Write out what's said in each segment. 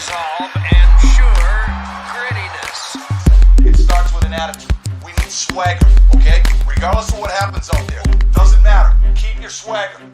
resolve and sure grittiness. It starts with an attitude. We need swagger, okay? Regardless of what happens out there. Doesn't matter. Keep your swagger.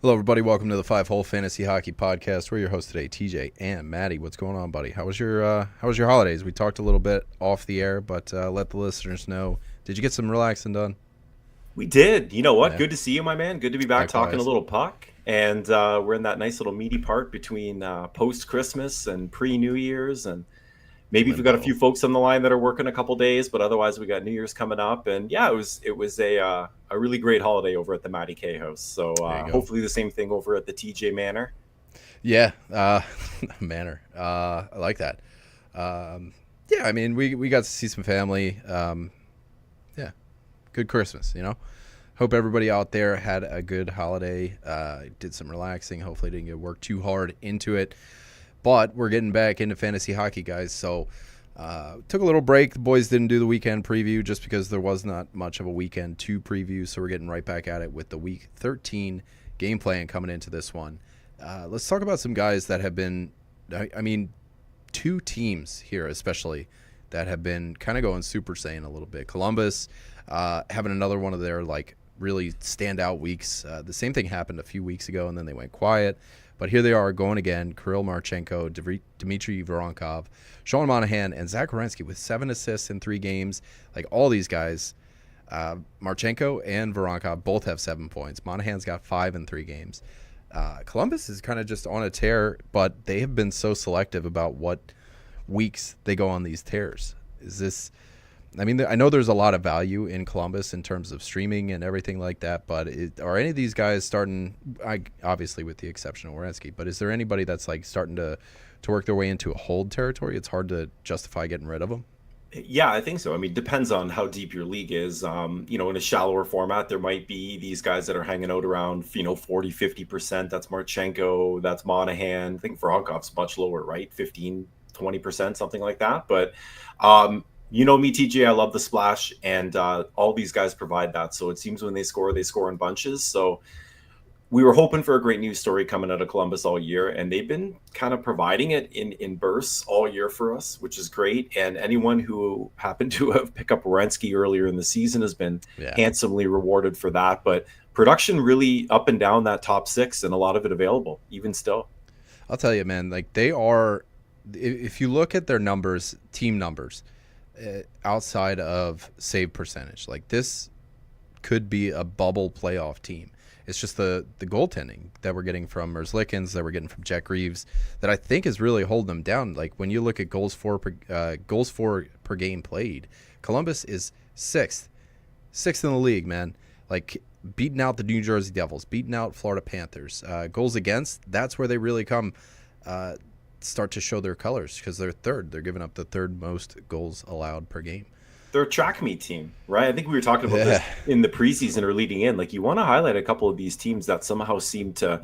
Hello, everybody. Welcome to the Five Hole Fantasy Hockey Podcast. We're your hosts today, TJ and Maddie. What's going on, buddy? How was your holidays? We talked a little bit off the air, but let the listeners know. Did you get some relaxing done? We did. You know what? Yeah. Good to see you, my man. Good to be back Likewise. talking a little puck. And we're in that nice little meaty part between post-Christmas and pre-New Year's. And maybe we've got a few folks on the line that are working a couple days, but otherwise we got New Year's coming up. And yeah, it was a really great holiday over at the Matty K house. So hopefully the same thing over at the TJ Manor. Yeah, Manor. I like that. Yeah, I mean, we got to see some family. Yeah, good Christmas, you know. Hope everybody out there had a good holiday, did some relaxing, hopefully didn't get worked too hard into it. But we're getting back into fantasy hockey, guys, so took a little break. The boys didn't do the weekend preview just because there was not much of a weekend to preview, so we're getting right back at it with the Week 13 game plan coming into this one. Let's talk about some guys that have been, I mean, two teams here especially that have been kind of going Super Saiyan a little bit. Columbus having another one of their, like, really standout weeks. The same thing happened a few weeks ago, and then they went quiet. But here they are going again. Kirill Marchenko, Dmitry Voronkov, Sean Monahan, and Zach Werenski with 7 assists in 3 games. Like, all these guys, Marchenko and Voronkov both have 7 points. Monahan's got 5 in 3 games. Columbus is kind of just on a tear, but they have been so selective about what weeks they go on these tears. I mean, I know there's a lot of value in Columbus in terms of streaming and everything like that, but are any of these guys starting, obviously with the exception of Werenski, but is there anybody that's like starting to work their way into a hold territory? It's hard to justify getting rid of them. Yeah, I think so. I mean, depends on how deep your league is. In a shallower format, there might be these guys that are hanging out around, 40, 50%. That's Marchenko, that's Monahan. I think Voronkov's much lower, right? 15, 20%, something like that. But, you know me, TJ, I love the splash, and all these guys provide that. So it seems when they score in bunches. So we were hoping for a great news story coming out of Columbus all year, and they've been kind of providing it in bursts all year for us, which is great. And anyone who happened to have picked up Werenski earlier in the season has been handsomely rewarded for that. But production really up and down that top 6, and a lot of it available, even still. I'll tell you, man, like they are, if you look at their numbers, team numbers, outside of save percentage, like this could be a bubble playoff team. It's just the goaltending that we're getting from Merzlikins, that we're getting from Jack Reeves, that I think is really holding them down. Like when you look at goals for per game played, Columbus is sixth in the league, man. Like beating out the New Jersey Devils, beating out Florida Panthers. Goals against, that's where they really start to show their colors, because they're third. They're giving up the third most goals allowed per game. They're a track meet team, right? I think we were talking about this in the preseason or leading in. Like, you want to highlight a couple of these teams that somehow seem to,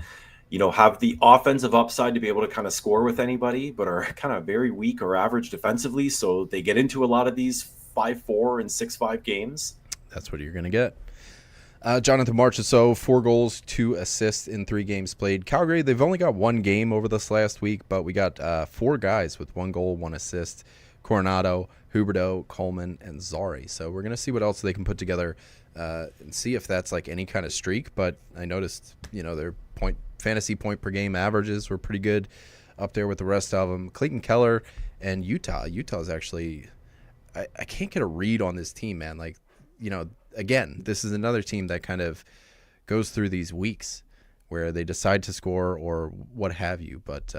have the offensive upside to be able to kind of score with anybody, but are kind of very weak or average defensively. So they get into a lot of these 5-4 and 6-5 games. That's what you're going to get. Jonathan Marchessault, 4 goals, 2 assists in 3 games played. Calgary, they've only got 1 game over this last week, but we got 4 guys with 1 goal, 1 assist. Coronado, Huberdeau, Coleman, and Zari. So we're going to see what else they can put together and see if that's like any kind of streak. But I noticed, their fantasy point per game averages were pretty good up there with the rest of them. Clayton Keller and Utah. Utah's actually, I can't get a read on this team, man. Like, again, this is another team that kind of goes through these weeks where they decide to score or what have you. But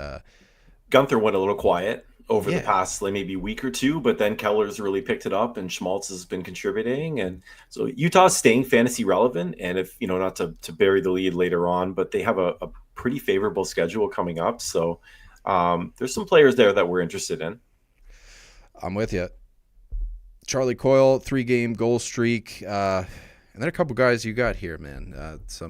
Gunther went a little quiet over the past maybe week or two, but then Keller's really picked it up and Schmaltz has been contributing. And so Utah's staying fantasy relevant. And if, not to bury the lead later on, but they have a pretty favorable schedule coming up. So there's some players there that we're interested in. I'm with you. Charlie Coyle, 3-game goal streak. And then a couple guys you got here, man.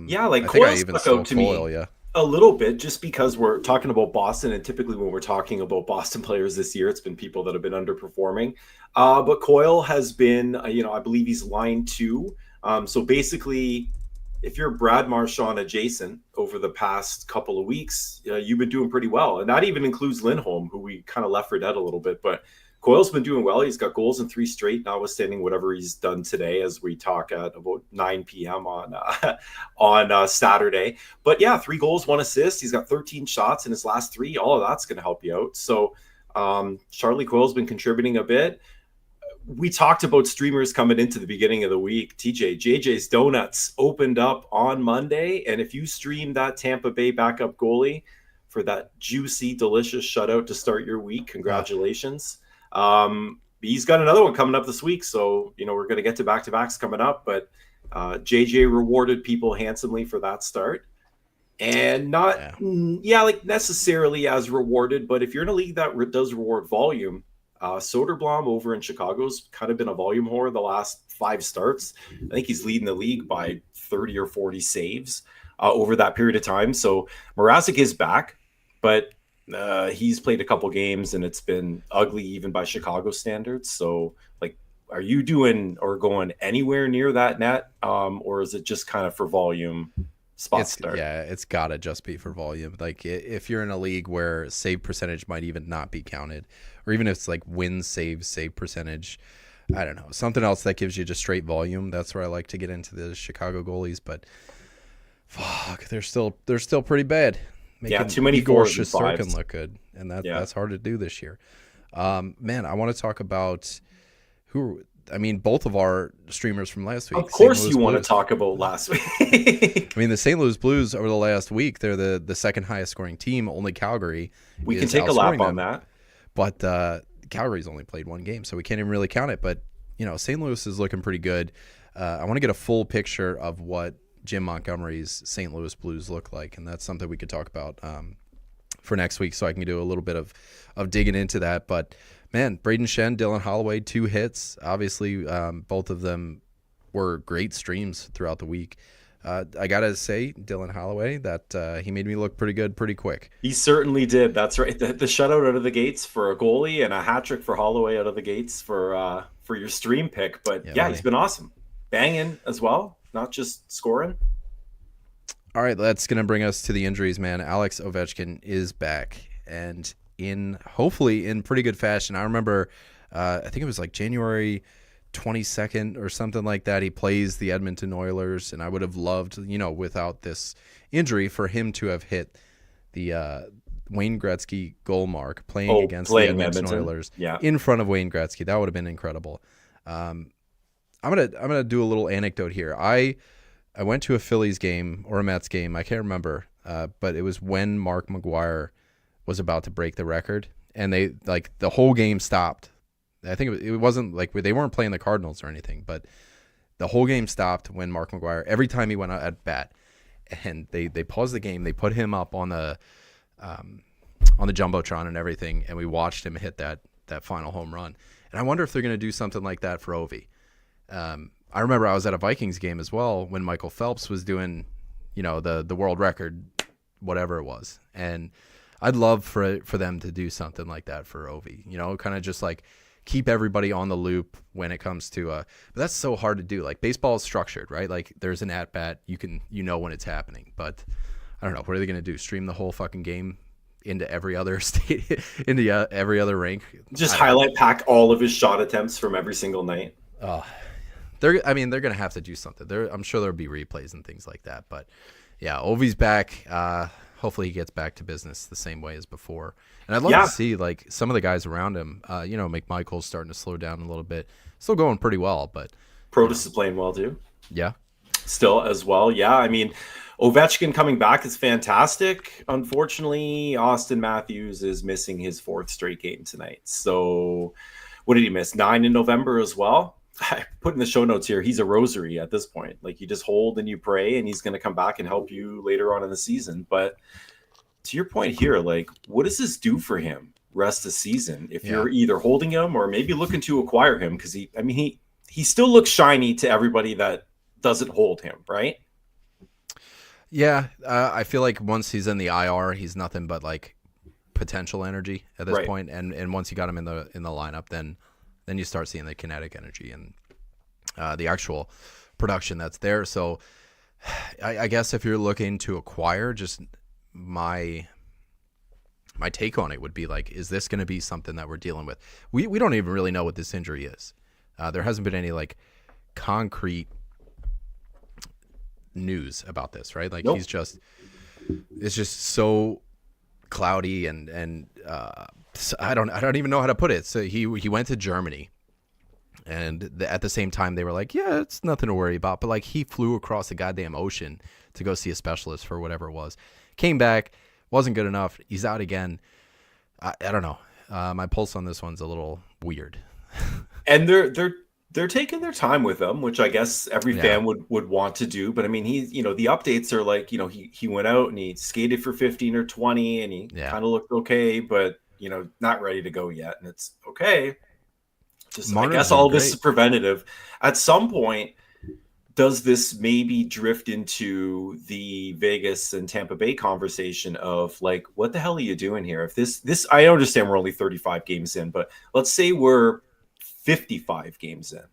Yeah, like I think I Coyle even stuck stole out to Coyle, me yeah. a little bit just because we're talking about Boston, and typically when we're talking about Boston players this year, it's been people that have been underperforming. But Coyle has been, I believe he's line 2. So basically, if you're Brad Marchand adjacent over the past couple of weeks, you've been doing pretty well. And that even includes Lindholm, who we kind of left for dead a little bit. But Coyle's been doing well. He's got goals in 3 straight, notwithstanding whatever he's done today, as we talk at about 9 p.m. on Saturday. But yeah, 3 goals, 1 assist. He's got 13 shots in his last 3. All of that's going to help you out. So Charlie Coyle's been contributing a bit. We talked about streamers coming into the beginning of the week. JJ's Donuts opened up on Monday. And if you stream that Tampa Bay backup goalie for that juicy, delicious shutout to start your week, congratulations. He's got another one coming up this week. So, we're going to get to back-to-backs coming up. But JJ rewarded people handsomely for that start. And not, like necessarily as rewarded. But if you're in a league that does reward volume, Soderblom over in Chicago's kind of been a volume whore the last 5 starts. I think he's leading the league by 30 or 40 saves over that period of time. So Mrazek is back, but he's played a couple games and it's been ugly even by Chicago standards. So, like, are you doing or going anywhere near that net, or is it just kind of for volume? It's gotta just be for volume. Like, if you're in a league where save percentage might even not be counted, or even if it's like win save percentage, I don't know, something else that gives you just straight volume. That's where I like to get into the Chicago goalies. But fuck, they're still pretty bad. Too many Igor 4s and 5s. Shesterkin look good, and that's hard to do this year. Man, I want to talk about both of our streamers from last week. Of course you want to talk about last week. The St. Louis Blues over the last week, they're the second highest scoring team. Only Calgary. We can take a lap on that. But Calgary's only played 1 game, so we can't even really count it. But, St. Louis is looking pretty good. I want to get a full picture of what Jim Montgomery's St. Louis Blues look like, and that's something we could talk about for next week, so I can do a little bit of digging into that. But man, Braden Shen, Dylan Holloway, 2 hits. Obviously, both of them were great streams throughout the week. I gotta say, Dylan Holloway, that he made me look pretty good pretty quick. He certainly did. That's right. The shutout out of the gates for a goalie and a hat trick for Holloway out of the gates for your stream pick. But he's been awesome, banging as well, not just scoring. All right, that's gonna bring us to the injuries, man. Alex Ovechkin is back, and hopefully in pretty good fashion. I remember, I think it was like January 22nd or something like that. He plays the Edmonton Oilers, and I would have loved, without this injury, for him to have hit the Wayne Gretzky goal mark playing against the Edmonton Oilers in front of Wayne Gretzky. That would have been incredible. I'm gonna do a little anecdote here. I went to a Phillies game or a Mets game. I can't remember, but it was when Mark McGuire was about to break the record, and they the whole game stopped. I think it wasn't like they weren't playing the Cardinals or anything, but the whole game stopped when Mark McGuire, every time he went out at bat, and they paused the game, they put him up on the Jumbotron and everything, and we watched him hit that final home run. And I wonder if they're going to do something like that for Ovi. I remember I was at a Vikings game as well when Michael Phelps was doing, the world record, whatever it was, and I'd love for them to do something like that for Ovi. Kind of just like keep everybody on the loop when it comes to but that's so hard to do. Like, baseball is structured, right? Like, there's an at bat, you when it's happening. But I don't know, what are they going to do? Stream the whole fucking game into every other state, into every other rink? Just highlight pack all of his shot attempts from every single night. They're going to have to do something. I'm sure there'll be replays and things like that. But yeah, Ovi's back. Hopefully he gets back to business the same way as before. And I'd love to see like some of the guys around him. McMichael's starting to slow down a little bit. Still going pretty well, but Protus is playing well too. Yeah. Still as well. Yeah. I mean, Ovechkin coming back is fantastic. Unfortunately, Austin Matthews is missing his 4th straight game tonight. So what did he miss? 9 in November as well. I put in the show notes here, he's a rosary at this point. Like, you just hold and you pray, and he's going to come back and help you later on in the season. But to your point here, like, what does this do for him? rest of the season if you're either holding him or maybe looking to acquire him, because he still looks shiny to everybody that doesn't hold him, right? Yeah, I feel like once he's in the IR, he's nothing but like potential energy at this point. And once you got him in the lineup, then you start seeing the kinetic energy and the actual production that's there. So I guess if you're looking to acquire, just my take on it would be like, is this going to be something that we're dealing with? We don't even really know what this injury is. There hasn't been any like concrete news about this, right? Like it's just so cloudy and I don't even know how to put it. So he went to Germany, and at the same time they were like, yeah, it's nothing to worry about. But like he flew across the goddamn ocean to go see a specialist for whatever it was. Came back, wasn't good enough. He's out again. I don't know. My pulse on this one's a little weird. And they're taking their time with him, which I guess every fan would want to do. But I mean, he's, the updates are like, he went out and he skated for 15 or 20 and he kind of looked okay, but not ready to go yet. And it's okay. Just, I guess all this is preventative. At some point, does this maybe drift into the Vegas and Tampa Bay conversation of like, what the hell are you doing here? If this, I understand we're only 35 games in, but let's say we're 55 games in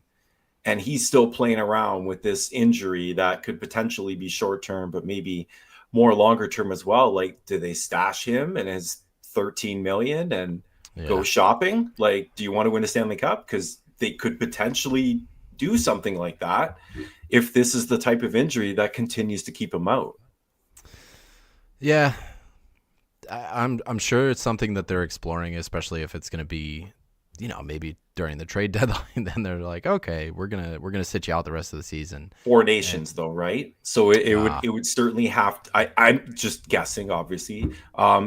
and he's still playing around with this injury that could potentially be short-term, but maybe more longer term as well. Like, do they stash him and his 13 million and go shopping? Like, do you want to win a Stanley Cup? Because they could potentially do something like that if this is the type of injury that continues to keep him out. Yeah, I'm sure it's something that they're exploring, especially if it's going to be, maybe during the trade deadline. Then they're like, okay, we're gonna sit you out the rest of the season. 4 nations, though, right? So it would certainly have to. I'm just guessing, obviously.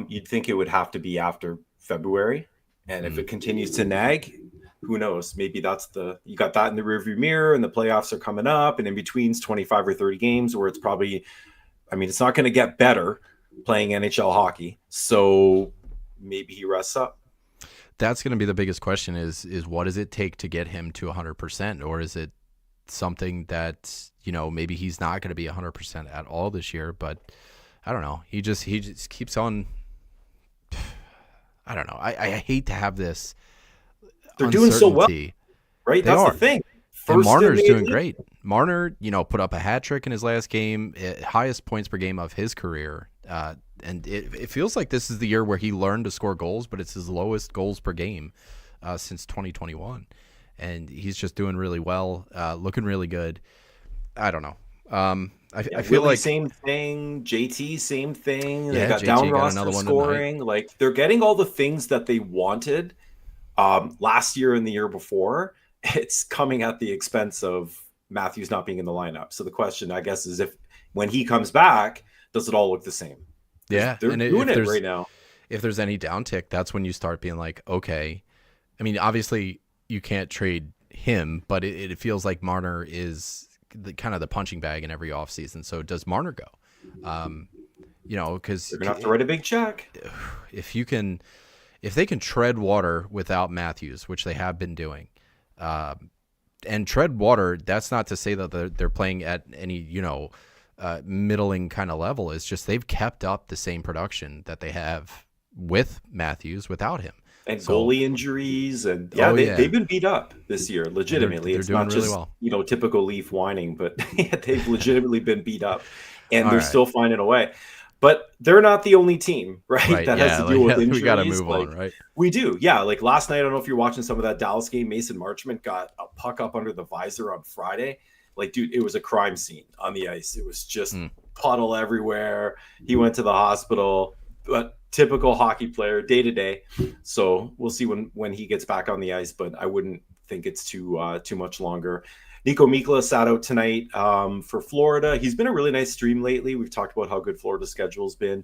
You'd think it would have to be after February, and if it continues to nag, who knows? Maybe you got that in the rearview mirror, and the playoffs are coming up, and in between's 25 or 30 games, where it's probably, it's not going to get better playing NHL hockey. So maybe he rests up. That's going to be the biggest question is what does it take to get him to 100%? Or is it something that, maybe he's not going to be 100% at all this year, but I don't know. He just keeps on. I don't know. I hate to have this. They're doing so well, right? That's the thing. And Marner's doing great. Marner, put up a hat trick in his last game, highest points per game of his career. And it feels like this is the year where he learned to score goals, but it's his lowest goals per game since 2021. And he's just doing really well, looking really good. I don't know. I feel like same thing. JT, same thing. They Yeah, got JT down got roster another one scoring. Like, they're getting all the things that they wanted last year and the year before. It's coming at the expense of Matthews not being in the lineup. So the question, I guess, is if when he comes back, does it all look the same? Yeah, they're doing it right now. If there's any downtick, that's when you start being like, okay. I mean, obviously you can't trade him, but it feels like Marner is kind of the punching bag in every offseason. So does Marner go? Because they're gonna have to write a big check. If they can tread water without Matthews, which they have been doing, and tread water, that's not to say that they're playing at any middling kind of level. It's just they've kept up the same production that they have with Matthews without him. And goalie injuries, and they've been beat up this year, legitimately. They're it's doing not really just well. Typical Leaf whining, but they've legitimately been beat up, and they're still finding a way. But they're not the only team, right? That has to deal with injuries. We got to move on, right? We do, yeah. Like last night, I don't know if you're watching some of that Dallas game. Mason Marchment got a puck up under the visor on Friday. Like, dude, it was a crime scene on the ice. It was just puddle everywhere. He went to the hospital, but typical hockey player, day to day. So we'll see when he gets back on the ice, but I wouldn't think it's too much longer. Nico Mikla sat out tonight for Florida. He's been a really nice stream lately. We've talked about how good Florida's schedule's been.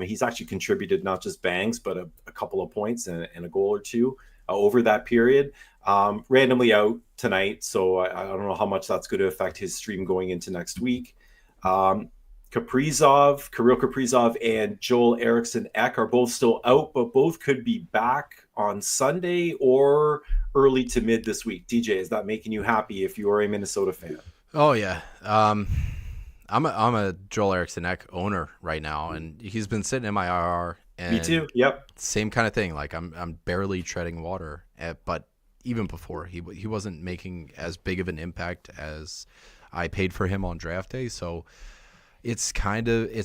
He's actually contributed not just bangs, but a couple of points and a goal or two over that period. Randomly out tonight, so I don't know how much that's going to affect his stream going into next week. Kirill Kaprizov, and Joel Eriksson Ek are both still out, but both could be back on Sunday or early to mid this week. DJ, is that making you happy if you are a Minnesota fan? Oh yeah. I'm a Joel Eriksson Ek owner right now, and he's been sitting in my IR. And Me too. Yep. Same kind of thing. Like I'm barely treading water, but even before he wasn't making as big of an impact as I paid for him on draft day. So it's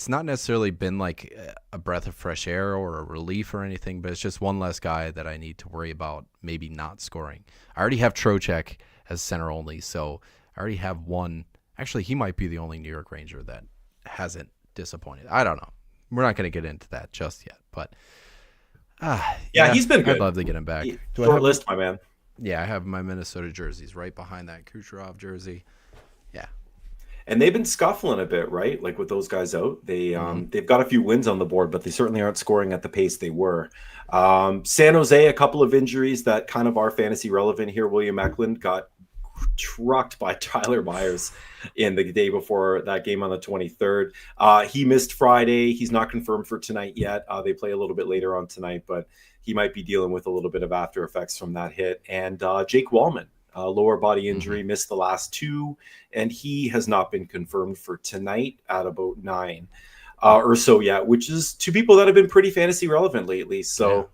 not necessarily been like a breath of fresh air or a relief or anything, but it's just one less guy that I need to worry about maybe not scoring. I already have Trocheck as center only, so I already have one. Actually, he might be the only New York Ranger that hasn't disappointed. I don't know. We're not going to get into that just yet, but yeah, he's been good. I'd love to get him back. Short list, my man. Yeah, I have my Minnesota jerseys right behind that Kucherov jersey. Yeah. And they've been scuffling a bit, right? Like with those guys out, they've got a few wins on the board, but they certainly aren't scoring at the pace they were. San Jose, a couple of injuries that kind of are fantasy relevant here. William Eklund got trucked by Tyler Myers in the day before that game on the 23rd. He missed Friday. He's not confirmed for tonight yet. They play a little bit later on tonight, but he might be dealing with a little bit of after effects from that hit. And Jake Wallman, lower body injury, missed the last two, and he has not been confirmed for tonight at about 9 or so yet, which is two people that have been pretty fantasy relevant lately. So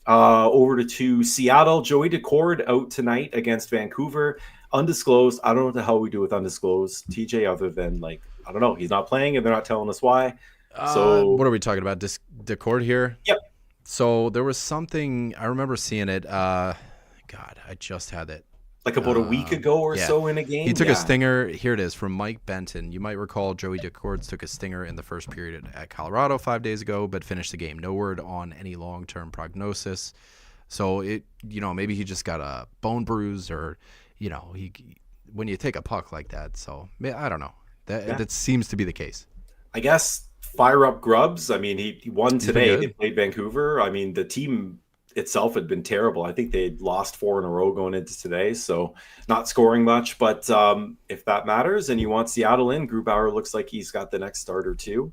over to Seattle. Joey Decord out tonight against Vancouver. Undisclosed. I don't know what the hell we do with undisclosed, TJ, other than like, I don't know. He's not playing and they're not telling us why. So what are we talking about? Decord here? Yep. So there was something, I remember seeing it. God, I just had it. Like about a week ago or so in a game? He took a stinger. Here it is from Mike Benton. You might recall Joey Decord took a stinger in the first period at Colorado 5 days ago, but finished the game. No word on any long-term prognosis. So maybe he just got a bone bruise or, when you take a puck like that. So I don't know. That seems to be the case. I guess fire up Grubbs. I mean, he won today. They played Vancouver. I mean, the team itself had been terrible. I think they'd lost 4 in a row going into today, so not scoring much. But if that matters and you want Seattle in, Grubauer looks like he's got the next starter too.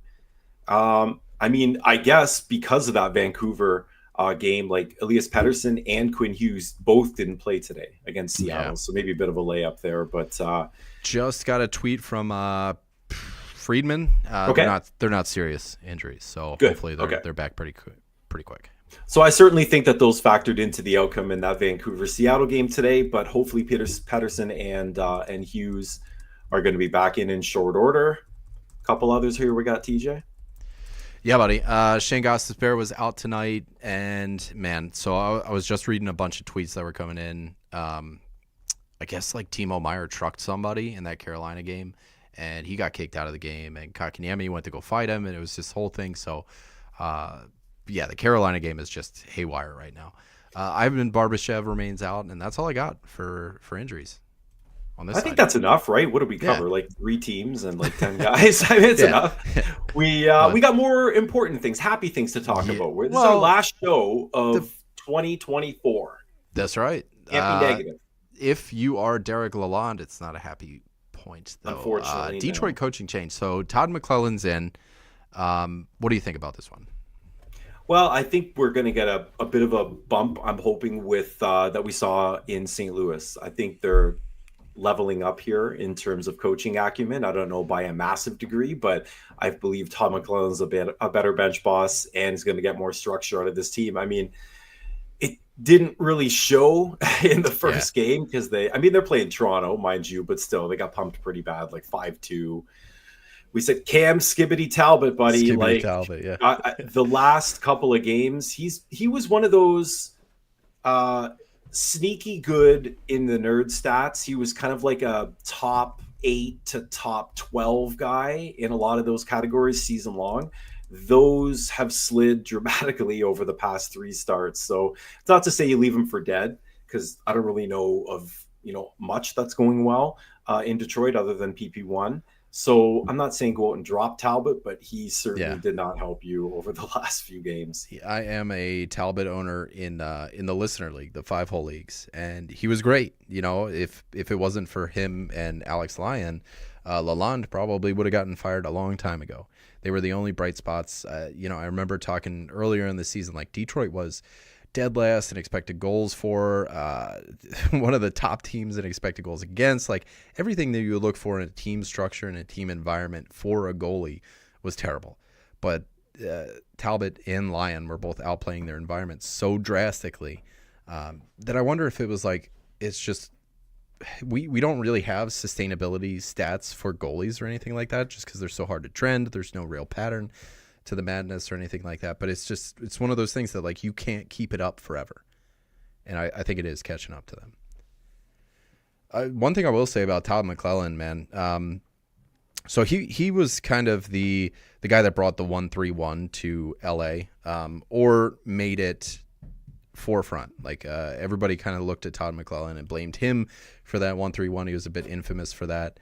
I mean, I guess because of that Vancouver game, like Elias Pettersson and Quinn Hughes both didn't play today against Seattle, so maybe a bit of a layup there. But just got a tweet from Friedman. They're not serious injuries, so good. Hopefully they're back pretty quick. So I certainly think that those factored into the outcome in that Vancouver-Seattle game today, but hopefully Pettersson and Hughes are going to be back in short order. A couple others here we got, TJ. Yeah, buddy. Shane Gostisbehere was out tonight, and man, so I was just reading a bunch of tweets that were coming in. I guess like Timo Meier trucked somebody in that Carolina game, and he got kicked out of the game, and Kotkaniemi went to go fight him, and it was this whole thing. So, the Carolina game is just haywire right now. Ivan Barbashev remains out, and that's all I got for injuries on this I side. think that's enough, right? What do we cover? Like 3 teams and like 10 guys? I mean, it's enough. We got more important things, happy things to talk about. This is our last show of 2024. That's right. Can't be negative. If you are Derek Lalonde, it's not a happy point, though. Unfortunately, Detroit coaching change. So Todd McClellan's in. What do you think about this one? Well, I think we're going to get a bit of a bump, I'm hoping, with that we saw in St. Louis. I think they're leveling up here in terms of coaching acumen. I don't know by a massive degree, but I believe Todd McClellan's a better bench boss and is going to get more structure out of this team. I mean, it didn't really show in the first game because they're playing Toronto, mind you, but still they got pumped pretty bad, like 5-2. We said Cam Skibbity Talbot, buddy. The last couple of games, he was one of those sneaky good in the nerd stats. He was kind of like a top 8 to top 12 guy in a lot of those categories season long. Those have slid dramatically over the past 3 starts. So it's not to say you leave him for dead, because I don't really know of much that's going well in Detroit other than PP1. So I'm not saying go out and drop Talbot, but he certainly did not help you over the last few games. I am a Talbot owner in the listener league, the 5-hole leagues, and he was great. If it wasn't for him and Alex Lyon, Lalonde probably would have gotten fired a long time ago. They were the only bright spots. I remember talking earlier in the season, like Detroit was dead last in expected goals for, one of the top teams in expected goals against. Like everything that you would look for in a team structure and a team environment for a goalie was terrible. But Talbot and Lyon were both outplaying their environment so drastically that I wonder if it was like, it's just, we don't really have sustainability stats for goalies or anything like that, just because they're so hard to trend. There's no real pattern to the madness or anything like that. But it's one of those things that like you can't keep it up forever. And I think it is catching up to them. One thing I will say about Todd McClellan, man. So he was kind of the guy that brought the 1-3-1 to LA, or made it forefront. Like everybody kind of looked at Todd McClellan and blamed him for that 1-3-1. He was a bit infamous for that.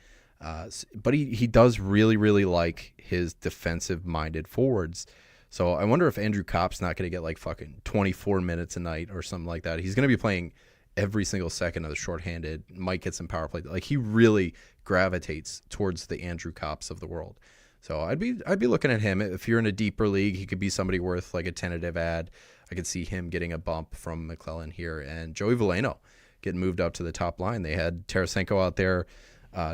But he does really, really like his defensive-minded forwards. So I wonder if Andrew Kopp's not going to get like fucking 24 minutes a night or something like that. He's going to be playing every single second of the shorthanded, might get some power play. Like he really gravitates towards the Andrew Kopps of the world. So I'd be looking at him. If you're in a deeper league, he could be somebody worth like a tentative ad. I could see him getting a bump from McClellan here, and Joey Veleno getting moved up to the top line. They had Tarasenko out there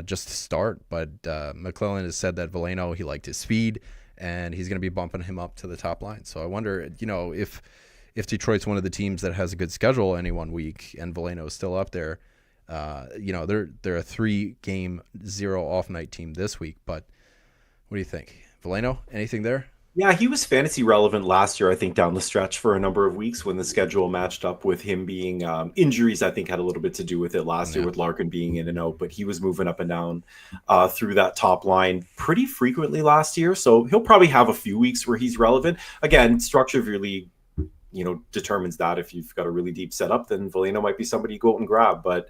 just to start, but McClellan has said that Veleno, he liked his speed, and he's going to be bumping him up to the top line. So I wonder, if Detroit's one of the teams that has a good schedule any one week, and Veleno is still up there, they're a 3-game 0 off night team this week. But what do you think, Veleno? Anything there? Yeah, he was fantasy relevant last year, I think, down the stretch for a number of weeks when the schedule matched up with him being injuries. I think had a little bit to do with it last year with Larkin being in and out, but he was moving up and down through that top line pretty frequently last year. So he'll probably have a few weeks where he's relevant. Again, structure of your league, determines that. If you've got a really deep setup, then Veleno might be somebody you go out and grab, but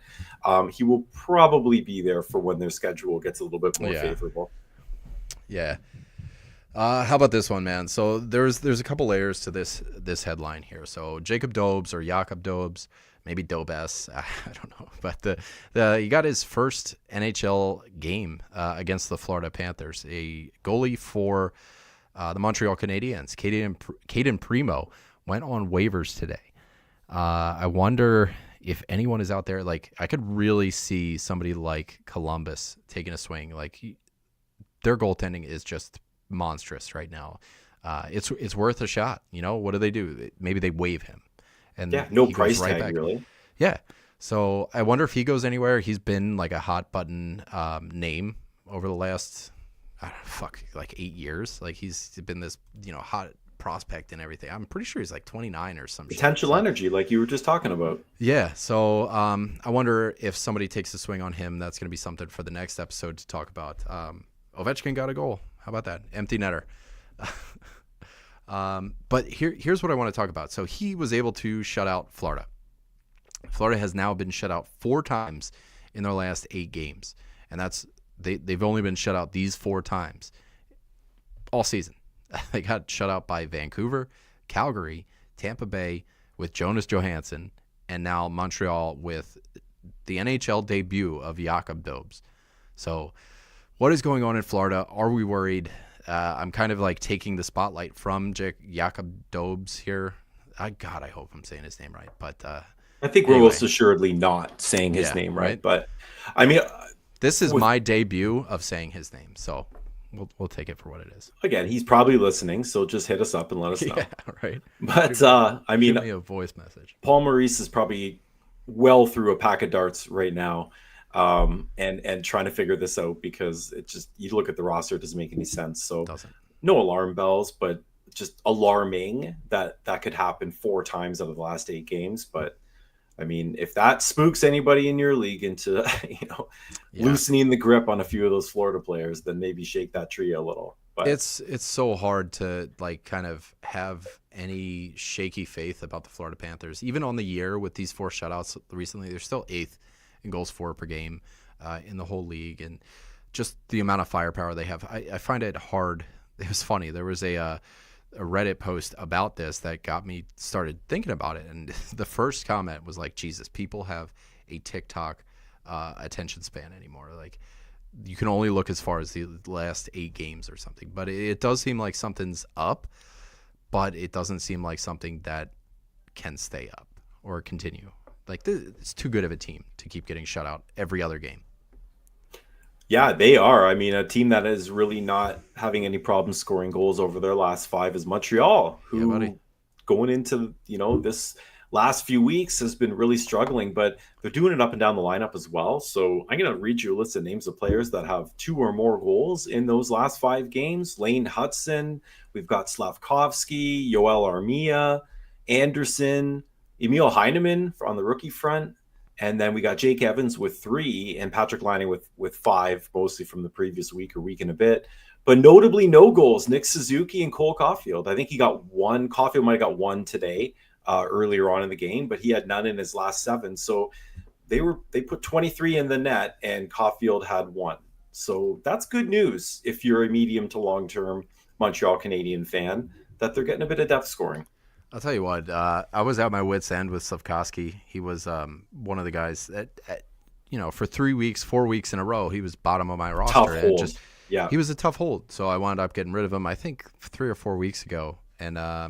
he will probably be there for when their schedule gets a little bit more favorable. Yeah. How about this one, man? So there's a couple layers to this headline here. So Jacob Dobes or Jakob Dobes, maybe Dobes, I don't know, but he got his first NHL game against the Florida Panthers. A goalie for the Montreal Canadiens, Caden Primo, went on waivers today. I wonder if anyone is out there. Like I could really see somebody like Columbus taking a swing. Like their goaltending is just monstrous right now. It's worth a shot. What do? Maybe they waive him, and no price tag back. Really. Yeah. So I wonder if he goes anywhere. He's been like a hot button name over the last like 8 years. Like he's been this hot prospect and everything. I'm pretty sure he's like 29 or something. Potential energy, like you were just talking about. Yeah. So I wonder if somebody takes a swing on him. That's going to be something for the next episode to talk about. Ovechkin got a goal. How about that? Empty netter. But here's what I want to talk about. So he was able to shut out Florida. Florida has now been shut out 4 times in their last 8 games. And they've only been shut out these 4 times all season. They got shut out by Vancouver, Calgary, Tampa Bay with Jonas Johansson, and now Montreal with the NHL debut of Jakob Dobes. So what is going on in Florida? Are we worried? I'm kind of like taking the spotlight from Jakob Dobes here. I hope I'm saying his name right. But I think we're most assuredly not saying his name right. But I mean, this is my debut of saying his name, so we'll take it for what it is. Again, he's probably listening, so just hit us up and let us know. Yeah, right. But give me a voice message. Paul Maurice is probably well through a pack of darts right now. And trying to figure this out, because it just, you look at the roster, it doesn't make any sense. So no alarm bells, but just alarming that could happen 4 times out of the last 8 games. But I mean, if that spooks anybody in your league into loosening the grip on a few of those Florida players, then maybe shake that tree a little. But it's so hard to like kind of have any shaky faith about the Florida Panthers. Even on the year with these 4 shutouts recently, they're still 8th in goals for per game in the whole league, and just the amount of firepower they have. I find it hard. It was funny. There was a Reddit post about this that got me started thinking about it, and the first comment was like, Jesus, people have a TikTok attention span anymore. Like you can only look as far as the last 8 games or something. But it does seem like something's up, but it doesn't seem like something that can stay up or continue. Like, it's too good of a team to keep getting shut out every other game. Yeah, they are. I mean, a team that is really not having any problems scoring goals over their last 5 is Montreal, who going into, this last few weeks has been really struggling, but they're doing it up and down the lineup as well. So I'm going to read you a list of names of players that have 2 or more goals in those last 5 games. Lane Hudson, we've got Slavkovsky, Yoel Armia, Anderson, Emil Heineman on the rookie front. And then we got Jake Evans with 3 and Patrick Laine with 5, mostly from the previous week or week and a bit. But notably no goals, Nick Suzuki and Cole Caulfield. I think he got 1. Caulfield might have got 1 today earlier on in the game, but he had none in his last 7. So they put 23 in the net and Caulfield had 1. So that's good news if you're a medium to long-term Montreal Canadian fan, that they're getting a bit of depth scoring. I'll tell you what, I was at my wit's end with Slavkovsky. He was one of the guys that, for 4 weeks in a row, he was bottom of my roster. Tough and hold. He was a tough hold. So I wound up getting rid of him, I think, 3 or 4 weeks ago. And, up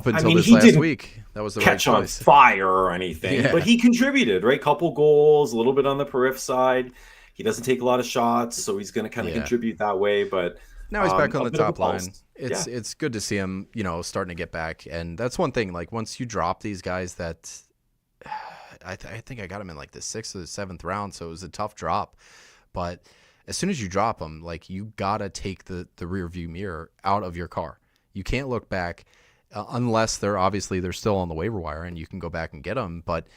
until this last week, that was the right choice. Catch on fire or anything, but he contributed, right? Couple goals, a little bit on the periph side. He doesn't take a lot of shots, so he's going to kind of contribute that way, but... Now he's back on the top line. It's good to see him, starting to get back. And that's one thing. Like, once you drop these guys that I think I got him in like the 6th or the 7th round, so it was a tough drop. But as soon as you drop them, like, you got to take the rear view mirror out of your car. You can't look back unless they're still on the waiver wire and you can go back and get them. But,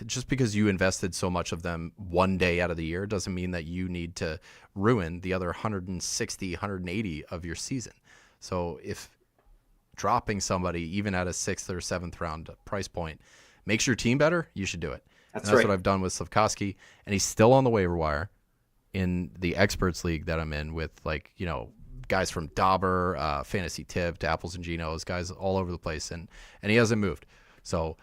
just because you invested so much of them one day out of the year doesn't mean that you need to ruin the other 160, 180 of your season. So if dropping somebody even at a 6th or 7th round price point makes your team better, you should do it. That's what I've done with Slavkovsky, and he's still on the waiver wire in the experts league that I'm in with, guys from Dauber, Fantasy Tipped, Apples and Ginos, guys all over the place, and he hasn't moved. So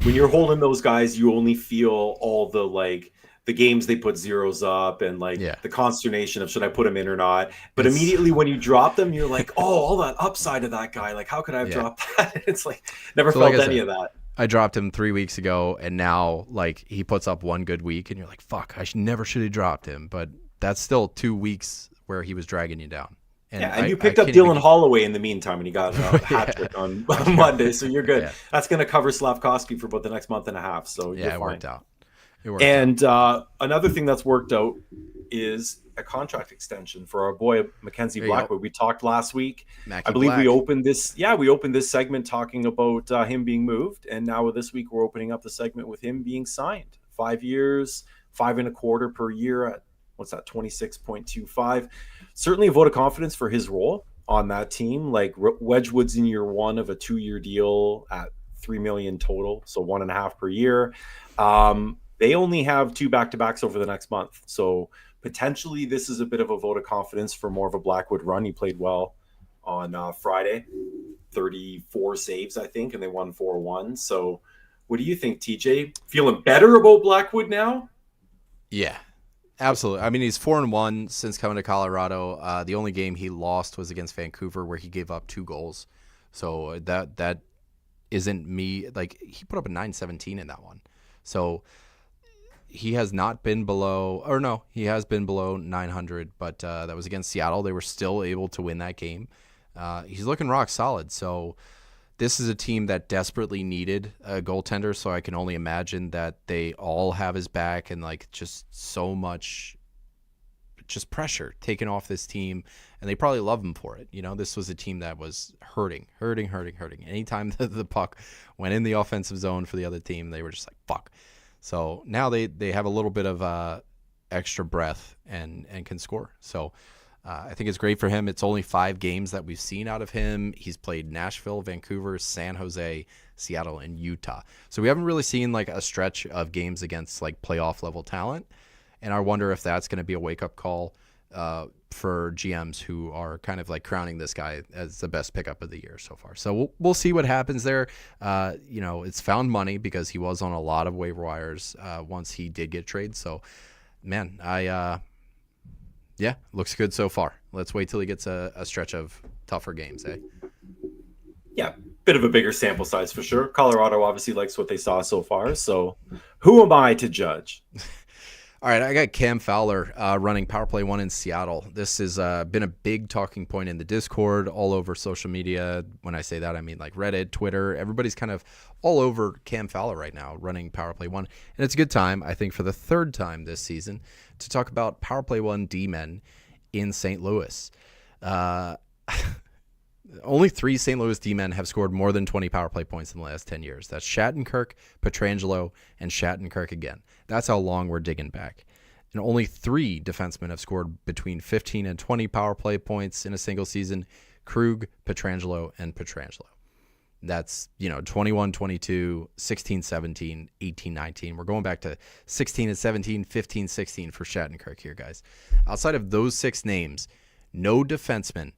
when you're holding those guys, you only feel all the games they put zeros up and the consternation of should I put them in or not. But immediately when you drop them, you're like, oh, all that upside of that guy. Like, how could I have dropped that? It's like never felt any of that. I dropped him 3 weeks ago, and now he puts up one good week, and you're like, fuck, I never should have dropped him. But that's still 2 weeks where he was dragging you down. And you picked up Dylan Holloway in the meantime, and he got a hat trick on Monday, so you're good. Yeah. That's going to cover Slavkovsky for about the next month and a half, so you're fine. It worked out. Another thing that's worked out is a contract extension for our boy Mackenzie Blackwood. We talked last week. I believe we opened this segment talking about him being moved, and now this week we're opening up the segment with him being signed. 5 years, 5.25 per year at what's that, 26.25. Certainly a vote of confidence for his role on that team. Like, Wedgwood's in year 1 of a 2-year deal at $3 million total, so 1.5 per year. They only have 2 back-to-backs over the next month, so potentially this is a bit of a vote of confidence for more of a Blackwood run. He played well on Friday, 34 saves, I think, and they won 4-1. So what do you think, TJ? Feeling better about Blackwood now? Yeah. Absolutely. I mean, he's 4-1 since coming to Colorado. The only game he lost was against Vancouver, where he gave up 2 goals. So that isn't me. Like, he put up a 917 in that one. So he has not been below, or no, he has been below 900, but that was against Seattle. They were still able to win that game. He's looking rock solid. So this is a team that desperately needed a goaltender, so I can only imagine that they all have his back and just so much pressure taken off this team, and they probably love him for it. This was a team that was hurting. Anytime the puck went in the offensive zone for the other team, they were just like, fuck. So now they have a little bit of extra breath and can score. So I think it's great for him. It's only 5 games that we've seen out of him. He's played Nashville, Vancouver, San Jose, Seattle, and Utah. So we haven't really seen a stretch of games against playoff level talent. And I wonder if that's going to be a wake up call for GMs who are kind of like crowning this guy as the best pickup of the year so far. So we'll see what happens there. It's found money because he was on a lot of waiver wires once he did get traded. So, man, looks good so far. Let's wait till he gets a stretch of tougher games, eh? Yeah, bit of a bigger sample size for sure. Colorado obviously likes what they saw so far. So who am I to judge? All right, I got Cam Fowler running Power Play 1 in Seattle. This has been a big talking point in the Discord, all over social media. When I say that, I mean like Reddit, Twitter. Everybody's kind of all over Cam Fowler right now running Power Play 1. And it's a good time, I think, for the third time this season to talk about Power Play 1 D-men in St. Louis. Only 3 St. Louis D-men have scored more than 20 power play points in the last 10 years. That's Shattenkirk, Pietrangelo, and Shattenkirk again. That's how long we're digging back. And only 3 defensemen have scored between 15 and 20 power play points in a single season: Krug, Pietrangelo, and Pietrangelo. That's, 21, 22, 16, 17, 18, 19. We're going back to 16 and 17, 15, 16 for Shattenkirk here, guys. Outside of those 6 names, no defenseman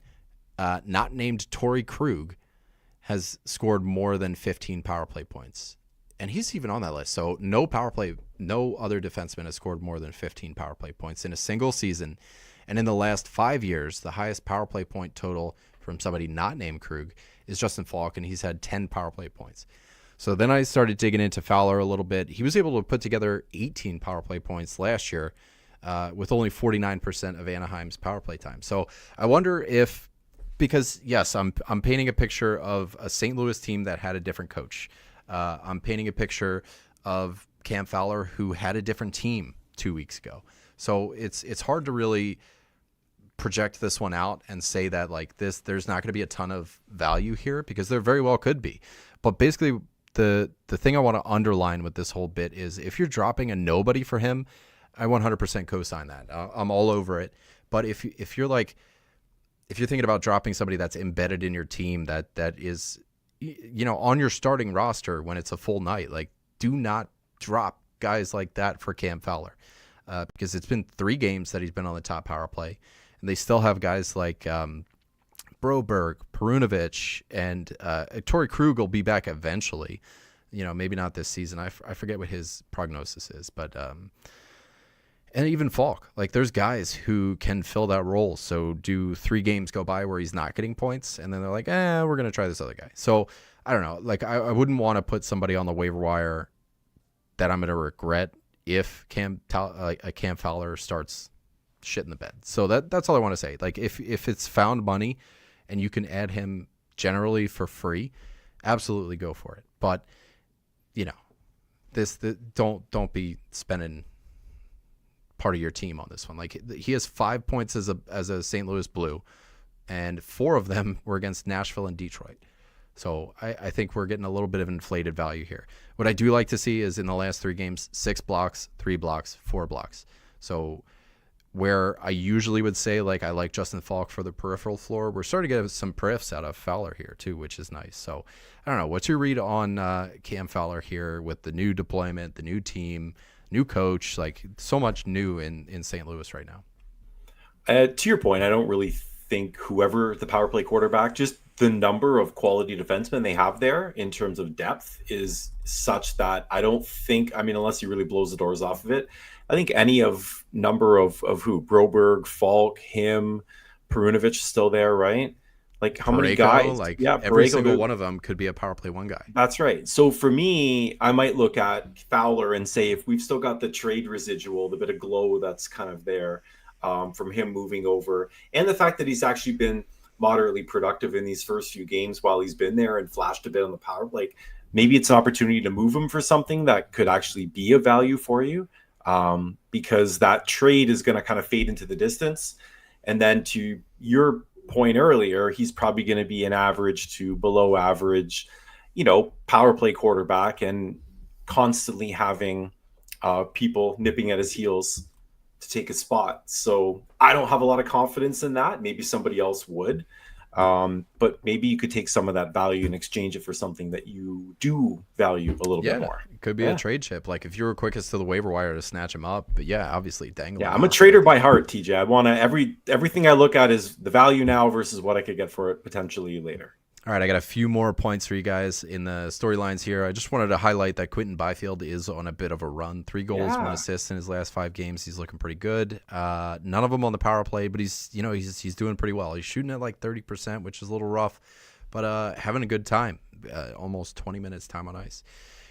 not named Torrey Krug has scored more than 15 power play points. And he's even on that list. So no other defenseman has scored more than 15 power play points in a single season. And in the last 5 years, the highest power play point total from somebody not named Krug is Justin Falk, and he's had 10 power play points. So then I started digging into Fowler a little bit. He was able to put together 18 power play points last year with only 49% of Anaheim's power play time. So I wonder if, because yes, I'm painting a picture of a St. Louis team that had a different coach. I'm painting a picture of Cam Fowler who had a different team 2 weeks ago. So it's hard to really project this one out and say that like this, there's not going to be a ton of value here, because there very well could be. But basically the thing I want to underline with this whole bit is if you're dropping a nobody for him, I 100% co-sign that. I'm all over it. But if you're thinking about dropping somebody that's embedded in your team, that is, on your starting roster when it's a full night, like, do not drop guys like that for Cam Fowler, because it's been 3 games that he's been on the top power play, and they still have guys like Broberg, Perunovich, and Torrey Krug will be back eventually. Maybe not this season. I forget what his prognosis is, but and even Falk, like there's guys who can fill that role. So do 3 games go by where he's not getting points, and then they're like, we're going to try this other guy. So I don't know. Like I wouldn't want to put somebody on the waiver wire that I'm going to regret if Cam Fowler starts shit in the bed. So that's all I want to say. Like if it's found money and you can add him generally for free, absolutely go for it. But don't be spending part of your team on this one. Like he has 5 points as a St. Louis Blue, and 4 of them were against Nashville and Detroit. So I think we're getting a little bit of inflated value here. What I do like to see is in the last 3 games, 6 blocks, 3 blocks, 4 blocks. So where I usually would say like I like Justin Falk for the peripheral floor, we're starting to get some periffs out of Fowler here too, which is nice. So I don't know. What's your read on Cam Fowler here with the new deployment, the new team, new coach, like so much new in St. Louis right now? To your point, I don't really think whoever the power play quarterback, just the number of quality defensemen they have there in terms of depth is such that I don't think, unless he really blows the doors off of it, I think any of number of who, Broberg, Falk, him, Perunovich is still there, right? Like how many guys? Like every Parayko, single one of them could be a power play 1 guy. That's right. So for me, I might look at Fowler and say, if we've still got the trade residual, the bit of glow that's kind of there from him moving over, and the fact that he's actually been moderately productive in these first few games while he's been there and flashed a bit on the power, like maybe it's an opportunity to move him for something that could actually be of value for you, because that trade is going to kind of fade into the distance. And then to your point earlier, he's probably going to be an average to below average, power play quarterback, and constantly having people nipping at his heels to take a spot. So I don't have a lot of confidence in that. Maybe somebody else would. But maybe you could take some of that value and exchange it for something that you do value a little bit Yeah, more. it could be a trade chip. Like if you were quickest to the waiver wire to snatch him up, but yeah, obviously dangle. Yeah, I'm a trader by heart, TJ. I want to everything I look at is the value now versus what I could get for it potentially later. All right, I got a few more points for you guys in the storylines here. I just wanted to highlight that Quentin Byfield is on a bit of a run. 3 goals, 1 assist in his last 5 games. He's looking pretty good. None of them on the power play, but he's doing pretty well. He's shooting at like 30%, which is a little rough, but having a good time. Almost 20 minutes time on ice.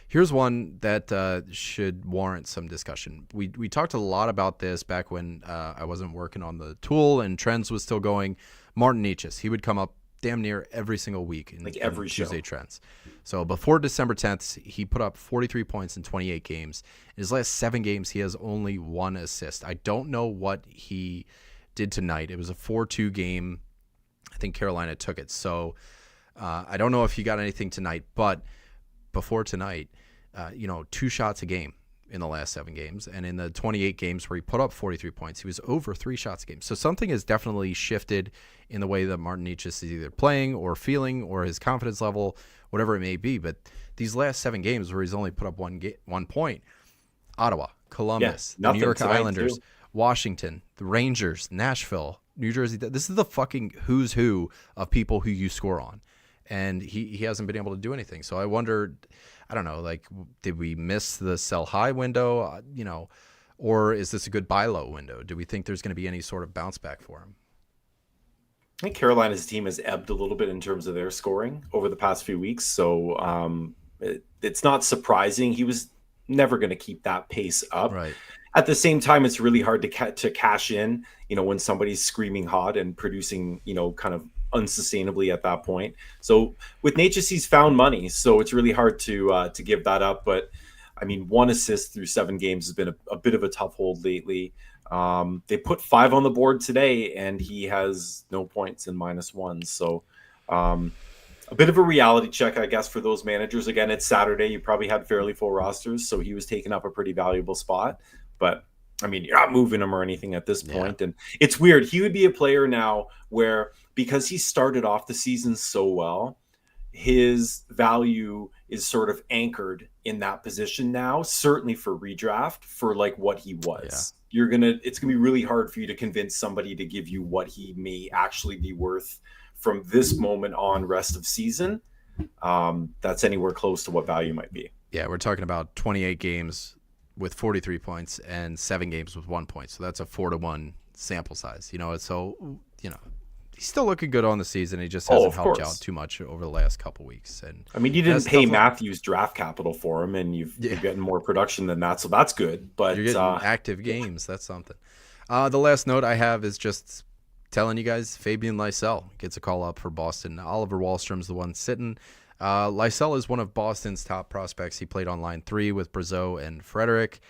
Here's one that should warrant some discussion. We talked a lot about this back when I wasn't working on the tool and Trends was still going. Martin Necas, he would come up damn near every single week in every Tuesday Trends. So before December 10th, he put up 43 points in 28 games. In his last 7 games, he has only 1 assist. I don't know what he did tonight. It was a 4-2 game. I think Carolina took it. So I don't know if he got anything tonight, but before tonight, 2 shots a game in the last 7 games. And in the 28 games where he put up 43 points, he was over 3 shots a game. So something has definitely shifted in the way that Martin Necas is either playing or feeling or his confidence level, whatever it may be. But these last 7 games where he's only put up 1 point, Ottawa, Columbus, the New York Islanders, Washington, the Rangers, Nashville, New Jersey. This is the fucking who's who of people who you score on. And he hasn't been able to do anything. So I wonder, I don't know, like, did we miss the sell high window, or is this a good buy low window? Do we think there's going to be any sort of bounce back for him? I think Carolina's team has ebbed a little bit in terms of their scoring over the past few weeks. So it's not surprising. He was never going to keep that pace up. Right. At the same time, it's really hard to cash in, when somebody's screaming hot and producing, kind of unsustainably at that point. So with Necas, he's found money. So it's really hard to give that up. But I mean, 1 assist through 7 games has been a bit of a tough hold lately. They put 5 on the board today and he has no points and -1. So a bit of a reality check, I guess, for those managers. Again, it's Saturday. You probably had fairly full rosters. So he was taking up a pretty valuable spot. But I mean, you're not moving him or anything at this point. And it's weird. He would be a player now where, because he started off the season so well, his value is sort of anchored in that position now, certainly for redraft, for like what he was. Yeah. It's gonna be really hard for you to convince somebody to give you what he may actually be worth from this moment on rest of season. That's anywhere close to what value might be. Yeah, we're talking about 28 games with 43 points and 7 games with 1 point. So that's a 4-to-1 sample size, so, he's still looking good on the season. He just hasn't helped out too much over the last couple weeks. And I mean, you didn't pay Matthews draft capital for him, and you're getting more production than that. So that's good, but you're getting active games. That's something. The last note I have is just telling you guys, Fabian Lysell gets a call up for Boston. Oliver Wahlstrom's the one sitting. Lysell is one of Boston's top prospects. He played on line 3 with Brazeau and Frederick.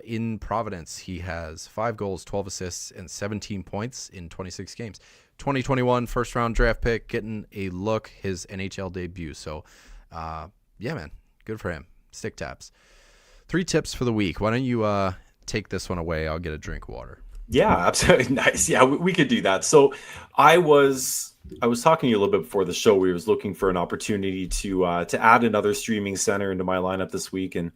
In Providence, he has 5 goals, 12 assists, and 17 points in 26 games. 2021 first-round draft pick, getting a look, his NHL debut. So, yeah, man, good for him. Stick taps. 3 tips for the week. Why don't you take this one away? I'll get a drink of water. Yeah, absolutely. Nice. Yeah, we could do that. So I was talking to you a little bit before the show. We was looking for an opportunity to add another streaming center into my lineup this week, and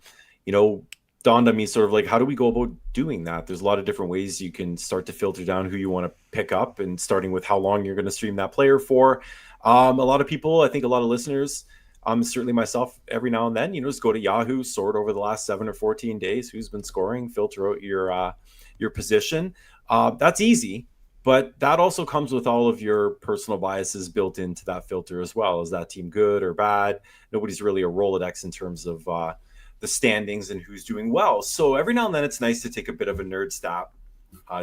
dawned on me sort of like, how do we go about doing that? There's a lot of different ways you can start to filter down who you want to pick up, and starting with how long you're going to stream that player for. A lot of people, I think a lot of listeners, certainly myself, every now and then, just go to Yahoo, sort over the last 7 or 14 days who's been scoring, filter out your position. That's easy. But that also comes with all of your personal biases built into that filter as well. Is that team good or bad? Nobody's really a Rolodex in terms of the standings and who's doing well. So every now and then it's nice to take a bit of a nerd stat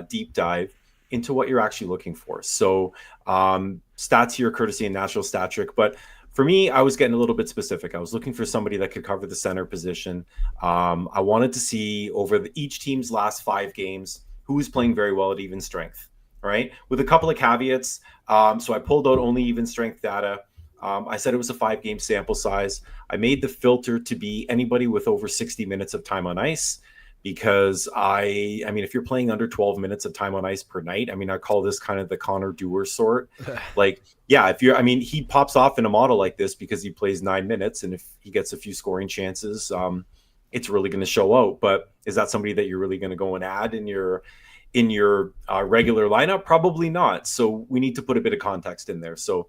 deep dive into what you're actually looking for. So stats here courtesy of National Stat Trick. But for me, I was getting a little bit specific. I was looking for somebody that could cover the center position. I wanted to see over each team's last 5 games who is playing very well at even strength. Right, with a couple of caveats. So I pulled out only even strength data. I said it was a 5-game sample size. I made the filter to be anybody with over 60 minutes of time on ice. because I mean, if you're playing under 12 minutes of time on ice per night, I mean, I call this kind of the Connor Dewar sort. Like, yeah, if you're, I mean, he pops off in a model like this because he plays 9 minutes, and if he gets a few scoring chances, it's really going to show out. But is that somebody that you're really going to go and add in your regular lineup? Probably not. So we need to put a bit of context in there. So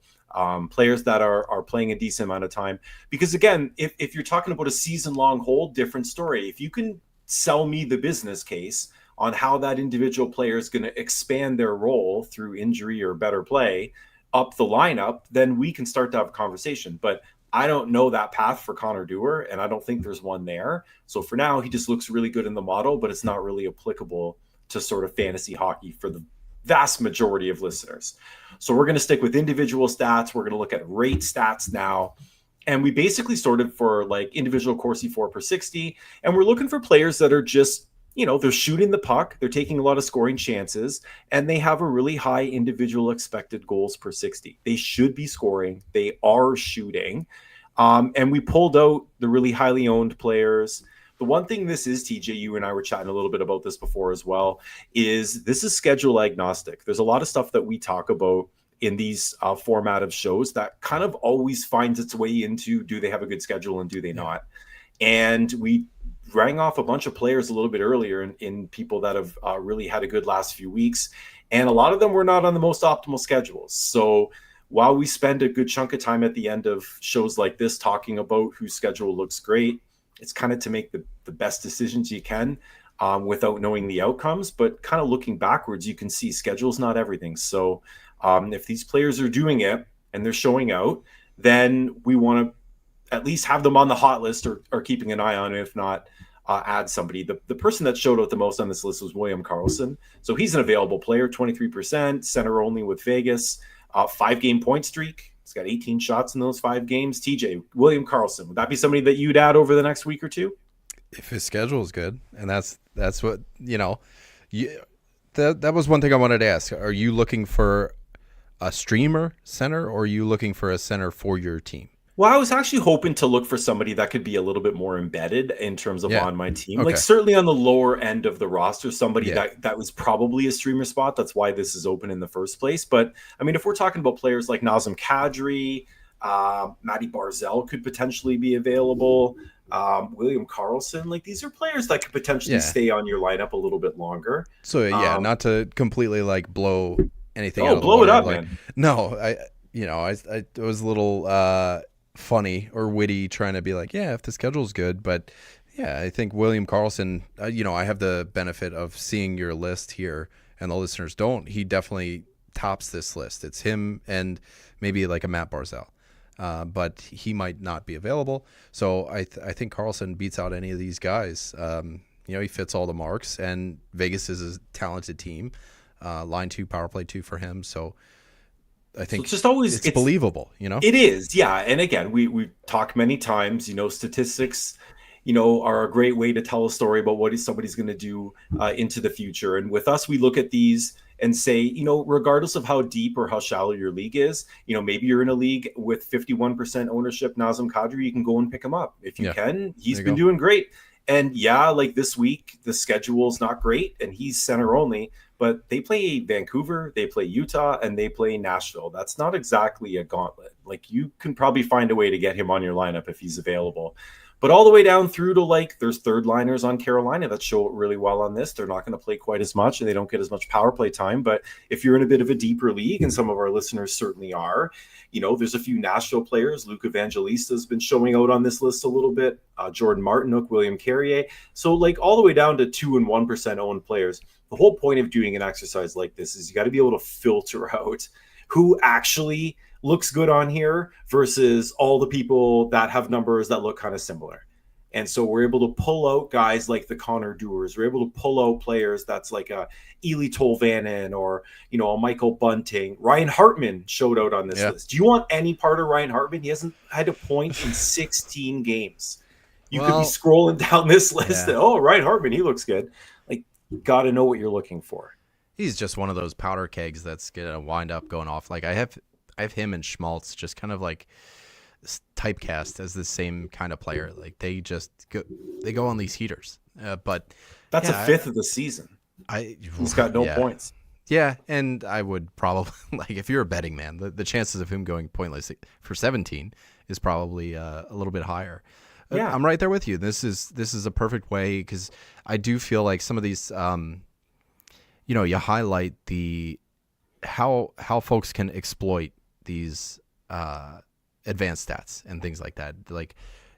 players that are playing a decent amount of time, because again, if you're talking about a season long hold, different story. If you can sell me the business case on how that individual player is going to expand their role through injury or better play up the lineup, then we can start to have a conversation. But I don't know that path for Connor Dewar, and I don't think there's one there. So for now, he just looks really good in the model, but it's not really applicable to sort of fantasy hockey for the vast majority of listeners. So we're going to stick with individual stats. We're going to look at rate stats now. And we basically sorted for like individual Corsi 4 per 60. And we're looking for players that are just, they're shooting the puck, they're taking a lot of scoring chances, and they have a really high individual expected goals per 60. They should be scoring. They are shooting. And we pulled out the really highly owned players. The one thing this is, TJ, you and I were chatting a little bit about this before as well, is this is schedule agnostic. There's a lot of stuff that we talk about in these format of shows that kind of always finds its way into, do they have a good schedule and do they not? And we rang off a bunch of players a little bit earlier in people that have really had a good last few weeks. And a lot of them were not on the most optimal schedules. So while we spend a good chunk of time at the end of shows like this talking about whose schedule looks great, it's kind of to make the best decisions you can without knowing the outcomes. But kind of looking backwards, you can see schedule's not everything. So if these players are doing it and they're showing out, then we want to at least have them on the hot list or keeping an eye on it. If not, add somebody. The person that showed out the most on this list was William Karlsson. So he's an available player, 23%, center only with Vegas, 5-game point streak. He's got 18 shots in those 5 games. TJ, William Karlsson, would that be somebody that you'd add over the next week or two? If his schedule is good, and that's what, that was one thing I wanted to ask. Are you looking for a streamer center, or are you looking for a center for your team? Well, I was actually hoping to look for somebody that could be a little bit more embedded in terms of on my team. Okay. Like certainly on the lower end of the roster, somebody that was probably a streamer spot. That's why this is open in the first place. But I mean, if we're talking about players like Nazem Kadri, Matty Barzal could potentially be available. William Karlsson, like these are players that could potentially stay on your lineup a little bit longer. So not to completely like blow anything out of the blow water. It up, like, man. No, I was a little funny or witty trying to be like, if the schedule's good, but I think William Karlsson, I have the benefit of seeing your list here and the listeners don't. He definitely tops this list. It's him and maybe like a Matt Barzal, but he might not be available. So I think Karlsson beats out any of these guys. He fits all the marks, and Vegas is a talented team. Line 2, power play 2 for him. So I think it's just always it's believable, It is, yeah. And again, we talk many times, statistics, are a great way to tell a story about what somebody's going to do into the future. And with us, we look at these and say, regardless of how deep or how shallow your league is, maybe you're in a league with 51% ownership, Nazem Kadri, you can go and pick him up. If you can, he's been doing great. And like this week, the schedule's not great and he's center only, but they play Vancouver, they play Utah, and they play Nashville. That's not exactly a gauntlet. Like you can probably find a way to get him on your lineup if he's available. But all the way down through to there's third liners on Carolina that show really well on this. They're not going to play quite as much and they don't get as much power play time. But if you're in a bit of a deeper league, and some of our listeners certainly are, there's a few Nashville players. Luke Evangelista has been showing out on this list a little bit. Jordan Martinook, William Carrier. So all the way down to 2% and 1% owned players. The whole point of doing an exercise like this is you got to be able to filter out who actually looks good on here versus all the people that have numbers that look kind of similar. And so we're able to pull out guys like the Connor Dewars. We're able to pull out players that's like a Ely Tolvanen or, a Michael Bunting. Ryan Hartman showed out on this list. Do you want any part of Ryan Hartman? He hasn't had a point in 16 games. You could be scrolling down this list and, Ryan Hartman, he looks good. Got to know what you're looking for. He's just one of those powder kegs that's going to wind up going off. Like I have him and Schmaltz just kind of like typecast as the same kind of player. Like they go on these heaters. But That's yeah, a fifth of the season. He's got no yeah. points. Yeah, and I would probably like if you're a betting man, the chances of him going pointless for 17 is probably a little bit higher. Yeah. I'm right there with you. This is a perfect way because I do feel like some of these, you highlight how folks can exploit these advanced stats and things like that. Like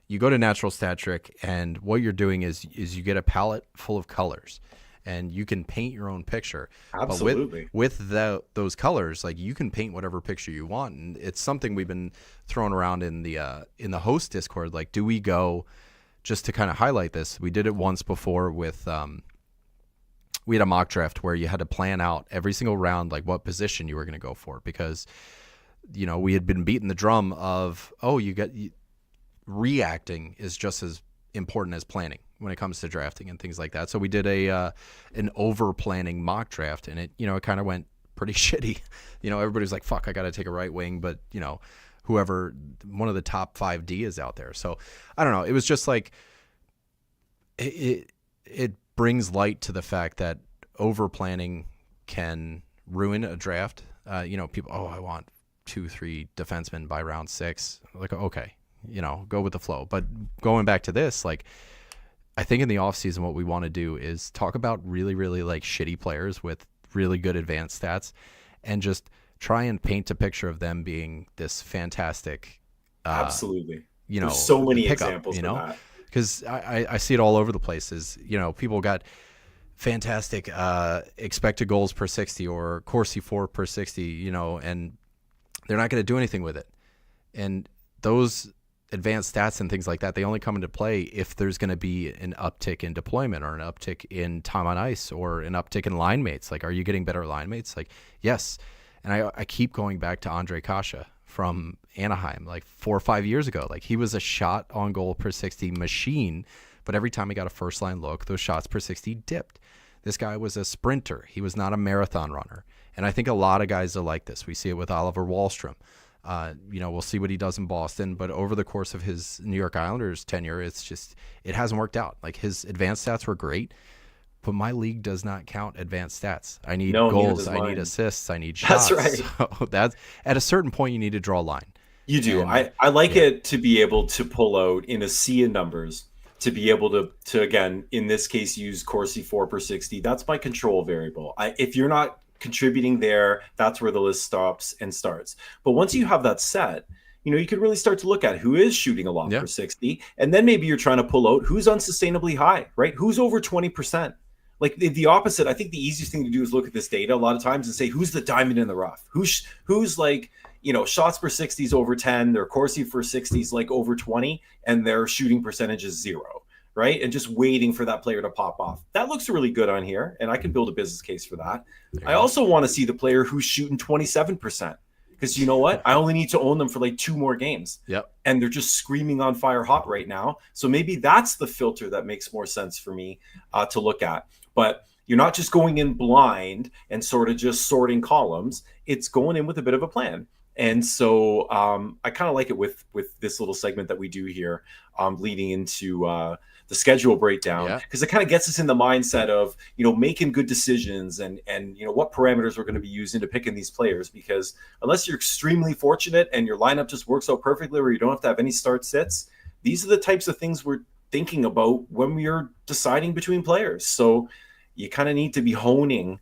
you go to Natural Stat Trick, and what you're doing is you get a palette full of colors, and you can paint your own picture. Absolutely. But with those colors, like you can paint whatever picture you want, and it's something we've been throwing around in the host Discord. Like, do we go just to kind of highlight this? We did it once before with we had a mock draft where you had to plan out every single round, like what position you were going to go for, because we had been beating the drum of reacting is just as important as planning when it comes to drafting and things like that. So we did an over planning mock draft, and it kind of went pretty shitty. Everybody's like, fuck, I got to take a right wing, but whoever one of the top 5D is out there. So I don't know. It was just like it brings light to the fact that over planning can ruin a draft. People, I want 2-3 defensemen by round 6. Like, okay, go with the flow. But going back to this, like, I think in the offseason what we want to do is talk about really, really like shitty players with really good advanced stats and just try and paint a picture of them being this fantastic absolutely. There's so many pickup, examples of that. Because I see it all over the places. People got fantastic expected goals per 60 or Corsi 4 per 60, and they're not going to do anything with it. And those advanced stats and things like that, they only come into play if there's going to be an uptick in deployment or an uptick in time on ice or an uptick in line mates. Like, are you getting better line mates? Like, yes. And I keep going back to Andre Kasha from Anaheim, like 4 or 5 years ago. Like, he was a shot on goal per 60 machine, but every time he got a first line look, those shots per 60 dipped. This guy was a sprinter. He was not a marathon runner. And I think a lot of guys are like this. We see it with Oliver Wahlstrom. We'll see what he does in Boston, but over the course of his New York Islanders tenure, it hasn't worked out. Like, his advanced stats were great, but my league does not count advanced stats. I need goals, I need assists, I need shots. That's right. So that's at a certain point you need to draw a line. You do. And I like it to be able to pull out in a sea of numbers, to be able to again, in this case, use Corsi 4 per 60. That's my control variable. If you're not contributing there, that's where the list stops and starts. But once you have that set, you can really start to look at who is shooting a lot per 60, and then maybe you're trying to pull out who's unsustainably high, right? Who's over 20%. Like the opposite. I think the easiest thing to do is look at this data a lot of times and say, who's the diamond in the rough? Who's like, shots per 60s over 10, their Corsi for 60s like over 20, and their shooting percentage is 0. Right? And just waiting for that player to pop off. That looks really good on here, and I can build a business case for that. I also want to see the player who's shooting 27%, because you know what? I only need to own them for like 2 more games. Yep. And they're just screaming on fire hot right now. So maybe that's the filter that makes more sense for me to look at. But you're not just going in blind and sort of just sorting columns. It's going in with a bit of a plan. And so I kind of like it with this little segment that we do here, leading into the schedule breakdown, because it kind of gets us in the mindset of making good decisions and what parameters we're going to be using to picking these players. Because unless you're extremely fortunate and your lineup just works out perfectly, where you don't have to have any start sits, these are the types of things we're thinking about when we're deciding between players. So you kind of need to be honing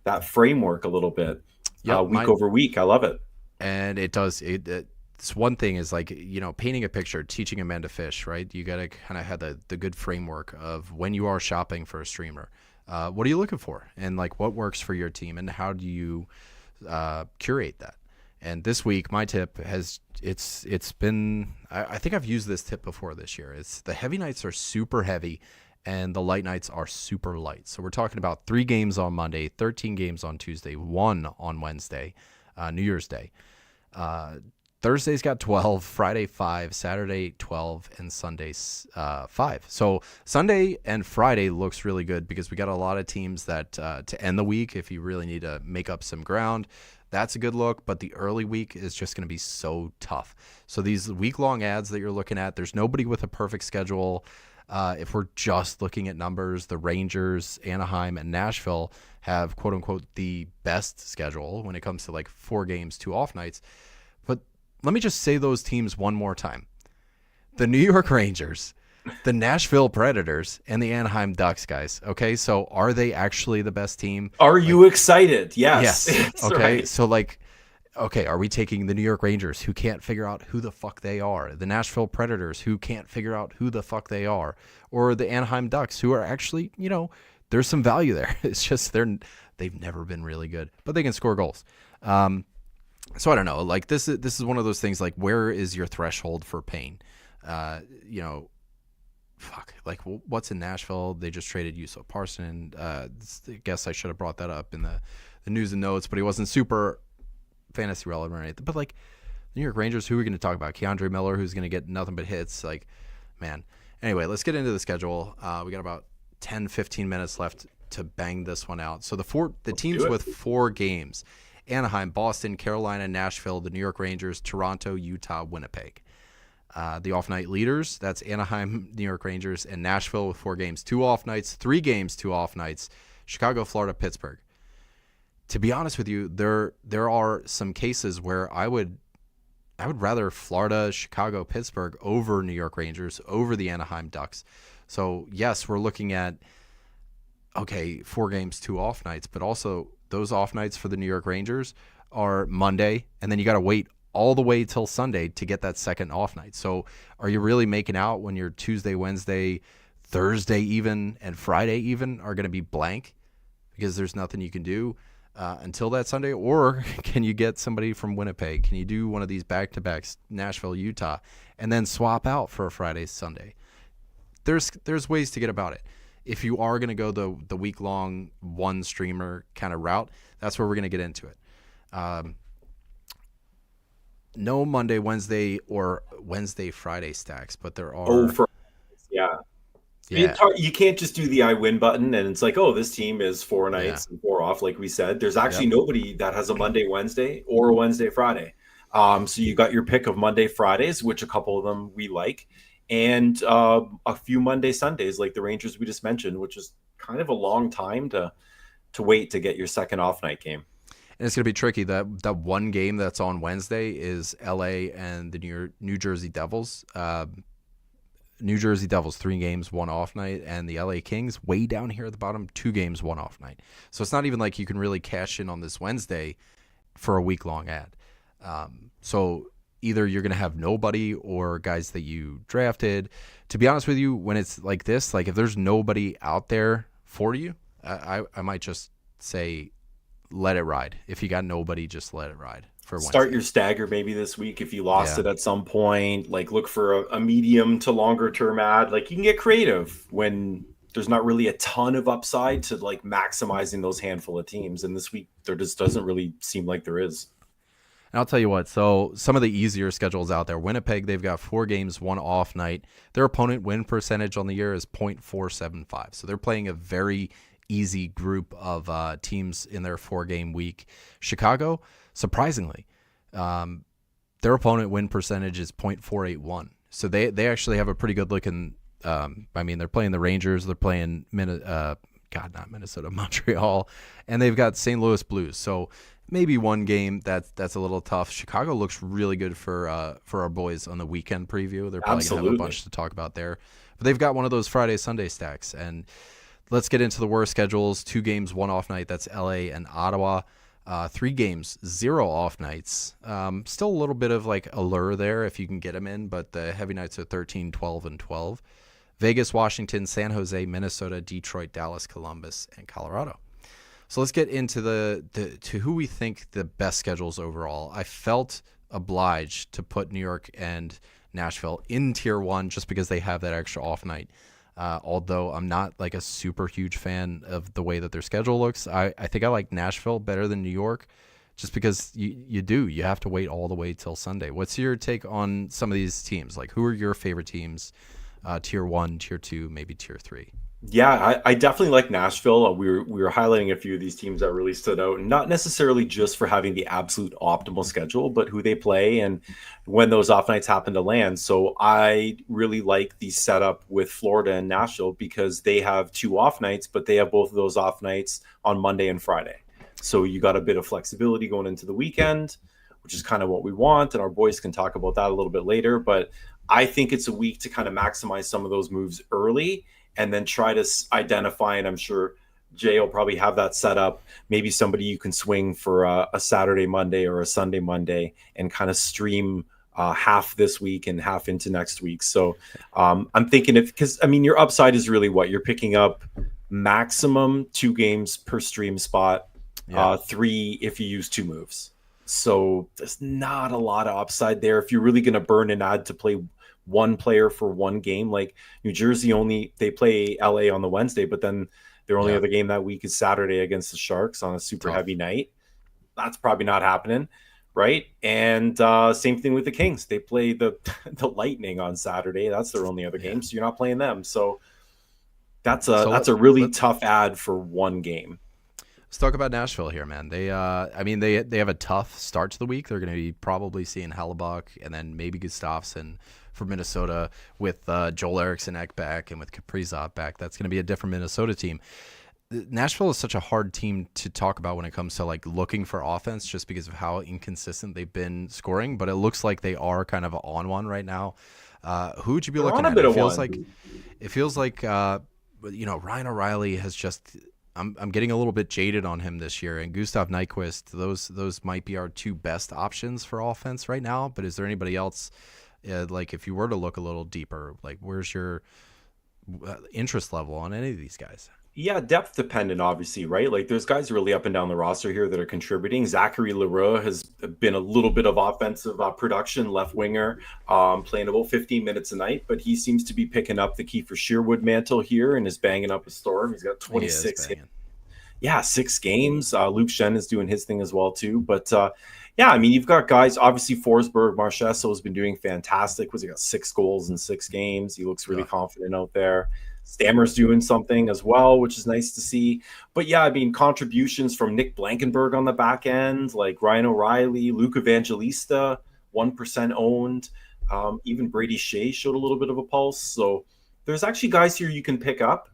that framework a little bit, week over week. I love it. And it does. It's one thing is like, painting a picture, teaching a man to fish, right? You got to kind of have the good framework of when you are shopping for a streamer. What are you looking for? And like, what works for your team, and how do you curate that? And this week, my tip it's been, I think I've used this tip before this year. It's the heavy nights are super heavy and the light nights are super light. So we're talking about 3 games on Monday, 13 games on Tuesday, 1 on Wednesday, New Year's Day. Thursday's got 12, Friday 5, Saturday 12, and Sunday 5. So Sunday and Friday looks really good because we got a lot of teams that to end the week, if you really need to make up some ground, that's a good look, but the early week is just going to be so tough. So these week-long ads that you're looking at, there's nobody with a perfect schedule. If we're just looking at numbers, the Rangers, Anaheim, and Nashville have quote-unquote the best schedule when it comes to like 4 games, 2 off nights. But let me just say those teams one more time. The New York Rangers, the Nashville Predators, and the Anaheim Ducks, guys. Okay, so are they actually the best team? Are you excited? Yes. Yes. Okay, right. so like, okay, are we taking the New York Rangers, who can't figure out who the fuck they are, the Nashville Predators, who can't figure out who the fuck they are, or the Anaheim Ducks, who are actually, there's some value there. It's just they've never been really good, but they can score goals. So I don't know. Like this is one of those things. Like, where is your threshold for pain? Fuck. Like, what's in Nashville? They just traded Yusuf Parson. I guess I should have brought that up in the news and notes, but he wasn't super fantasy relevant or anything. But like, the New York Rangers, who are we going to talk about? Keandre Miller, who's going to get nothing but hits. Like, man. Anyway, let's get into the schedule. We got about 10, 15 minutes left to bang this one out. So the teams with 4 games: Anaheim, Boston, Carolina, Nashville, the New York Rangers, Toronto, Utah, Winnipeg. The off-night leaders, that's Anaheim, New York Rangers, and Nashville with 4 games, 2 off nights, 3 games, 2 off nights, Chicago, Florida, Pittsburgh. To be honest with you, there are some cases where I would rather Florida, Chicago, Pittsburgh over New York Rangers, over the Anaheim Ducks. So, yes, we're looking at, 4 games, 2 off nights, but also those off nights for the New York Rangers are Monday, and then you got to wait all the way till Sunday to get that second off night. So are you really making out when your Tuesday, Wednesday, Thursday even, and Friday even are going to be blank because there's nothing you can do until that Sunday? Or can you get somebody from Winnipeg? Can you do one of these back-to-backs, Nashville, Utah, and then swap out for a Friday, Sunday? There's ways to get about it. If you are going to go the week-long one streamer kind of route, that's where we're going to get into it. No Monday, Wednesday, or Wednesday, Friday stacks, but there are. Yeah. Yeah. You can't just do the I win button and it's like, this team is 4 nights and 4 off, like we said. There's actually nobody that has a Monday, Wednesday, or a Wednesday, Friday. So you got your pick of Monday, Fridays, which a couple of them we like, and a few Monday, Sundays, like the Rangers we just mentioned, which is kind of a long time to wait to get your second off night game. And it's going to be tricky. That one game that's on Wednesday is LA and the New Jersey Devils. New Jersey Devils, 3 games, 1 off night, and the LA Kings way down here at the bottom, 2 games, 1 off night. So it's not even like you can really cash in on this Wednesday for a week-long ad. So either you're going to have nobody or guys that you drafted. To be honest with you, when it's like this, like if there's nobody out there for you, I might just say, let it ride. If you got nobody, just let it ride for Wednesday. Start your stagger maybe this week if you lost it at some point. Like look for a medium to longer term ad. Like you can get creative when there's not really a ton of upside to like maximizing those handful of teams. And this week there just doesn't really seem like there is. And I'll tell you what, so some of the easier schedules out there. Winnipeg, they've got 4 games, 1 off night. Their opponent win percentage on the year is .475. So they're playing a very easy group of teams in their 4-game week. Chicago, surprisingly, their opponent win percentage is .481. So they actually have a pretty good looking. They're playing the Rangers, they're playing not Minnesota, Montreal, and they've got St. Louis Blues. So maybe one game that's a little tough. Chicago looks really good for our boys on the weekend preview. They're probably gonna have a bunch to talk about there. But they've got one of those Friday Sunday stacks. And let's get into the worst schedules. 2 games, 1 off night. That's LA and Ottawa. 3 games, 0 off nights. Still a little bit of like allure there if you can get them in, but the heavy nights are 13, 12, and 12. Vegas, Washington, San Jose, Minnesota, Detroit, Dallas, Columbus, and Colorado. So let's get into to who we think the best schedules overall. I felt obliged to put New York and Nashville in tier 1 just because they have that extra off night. Although I'm not like a super huge fan of the way that their schedule looks. I think I like Nashville better than New York just because you have to wait all the way till Sunday. What's your take on some of these teams? Like, who are your favorite teams? Tier 1, tier 2, maybe tier 3? Yeah, I definitely like Nashville. We were highlighting a few of these teams that really stood out, and not necessarily just for having the absolute optimal schedule, but who they play and when those off nights happen to land. So I really like the setup with Florida and Nashville because they have two off nights, but they have both of those off nights on Monday and Friday. So you got a bit of flexibility going into the weekend, which is kind of what we want, and our boys can talk about that a little bit later. But I think it's a week to kind of maximize some of those moves early and then try to identify. And I'm sure Jay will probably have that set up. Maybe somebody you can swing for a Saturday, Monday, or a Sunday, Monday, and kind of stream half this week and half into next week. So I'm thinking because I mean, your upside is really what you're picking up maximum 2 games per stream spot, Yeah. 3 if you use 2 moves. So there's not a lot of upside there. If you're really going to burn an ad to play one player for one game, like New Jersey they play LA on the Wednesday, but then their only Yeah. other game that week is Saturday against the Sharks on a super Tough. heavy night. That's probably not happening, right? And same thing with the Kings. They play the the Lightning on Saturday. That's their only other game, so you're not playing them. So So that's a really let's tough ad for one game. let's talk about Nashville here, man. I mean, they have a tough start to the week. They're going to be probably seeing Hellebuck and then maybe Gustafsson for Minnesota with Joel Eriksson back and with Kaprizov back. That's going to be a different Minnesota team. Nashville is such a hard team to talk about when it comes to like looking for offense, just because of how inconsistent they've been scoring. But it looks like they are kind of on one right now. Who would you be They're looking on a at? bit It of feels one. like Ryan O'Reilly has just. I'm getting a little bit jaded on him this year, and Gustav Nyquist. Those might be our two best options for offense right now. But is there anybody else? Like if you were to look a little deeper, like where's your interest level on any of these guys? Yeah, depth dependent, obviously, right? Like there's guys really up and down the roster here that are contributing. Zachary Leroux has been a little bit of offensive production, left winger, playing about 15 minutes a night, but he seems to be picking up the Kiefer Sherwood mantle here and is banging up a storm. He's got He is 26 hits. banging. Yeah, 6 games. Luke Shen is doing his thing as well too. But yeah, I mean, you've got guys. Obviously, Forsberg, Marchesso has been doing fantastic. Was he got 6 goals in 6 games? He looks really Yeah. confident out there. Stammer's doing something as well, which is nice to see. But yeah, I mean, contributions from Nick Blankenberg on the back end, like Ryan O'Reilly, Luke Evangelista, 1% owned. Even Brady Shea showed a little bit of a pulse. So there's actually guys here you can pick up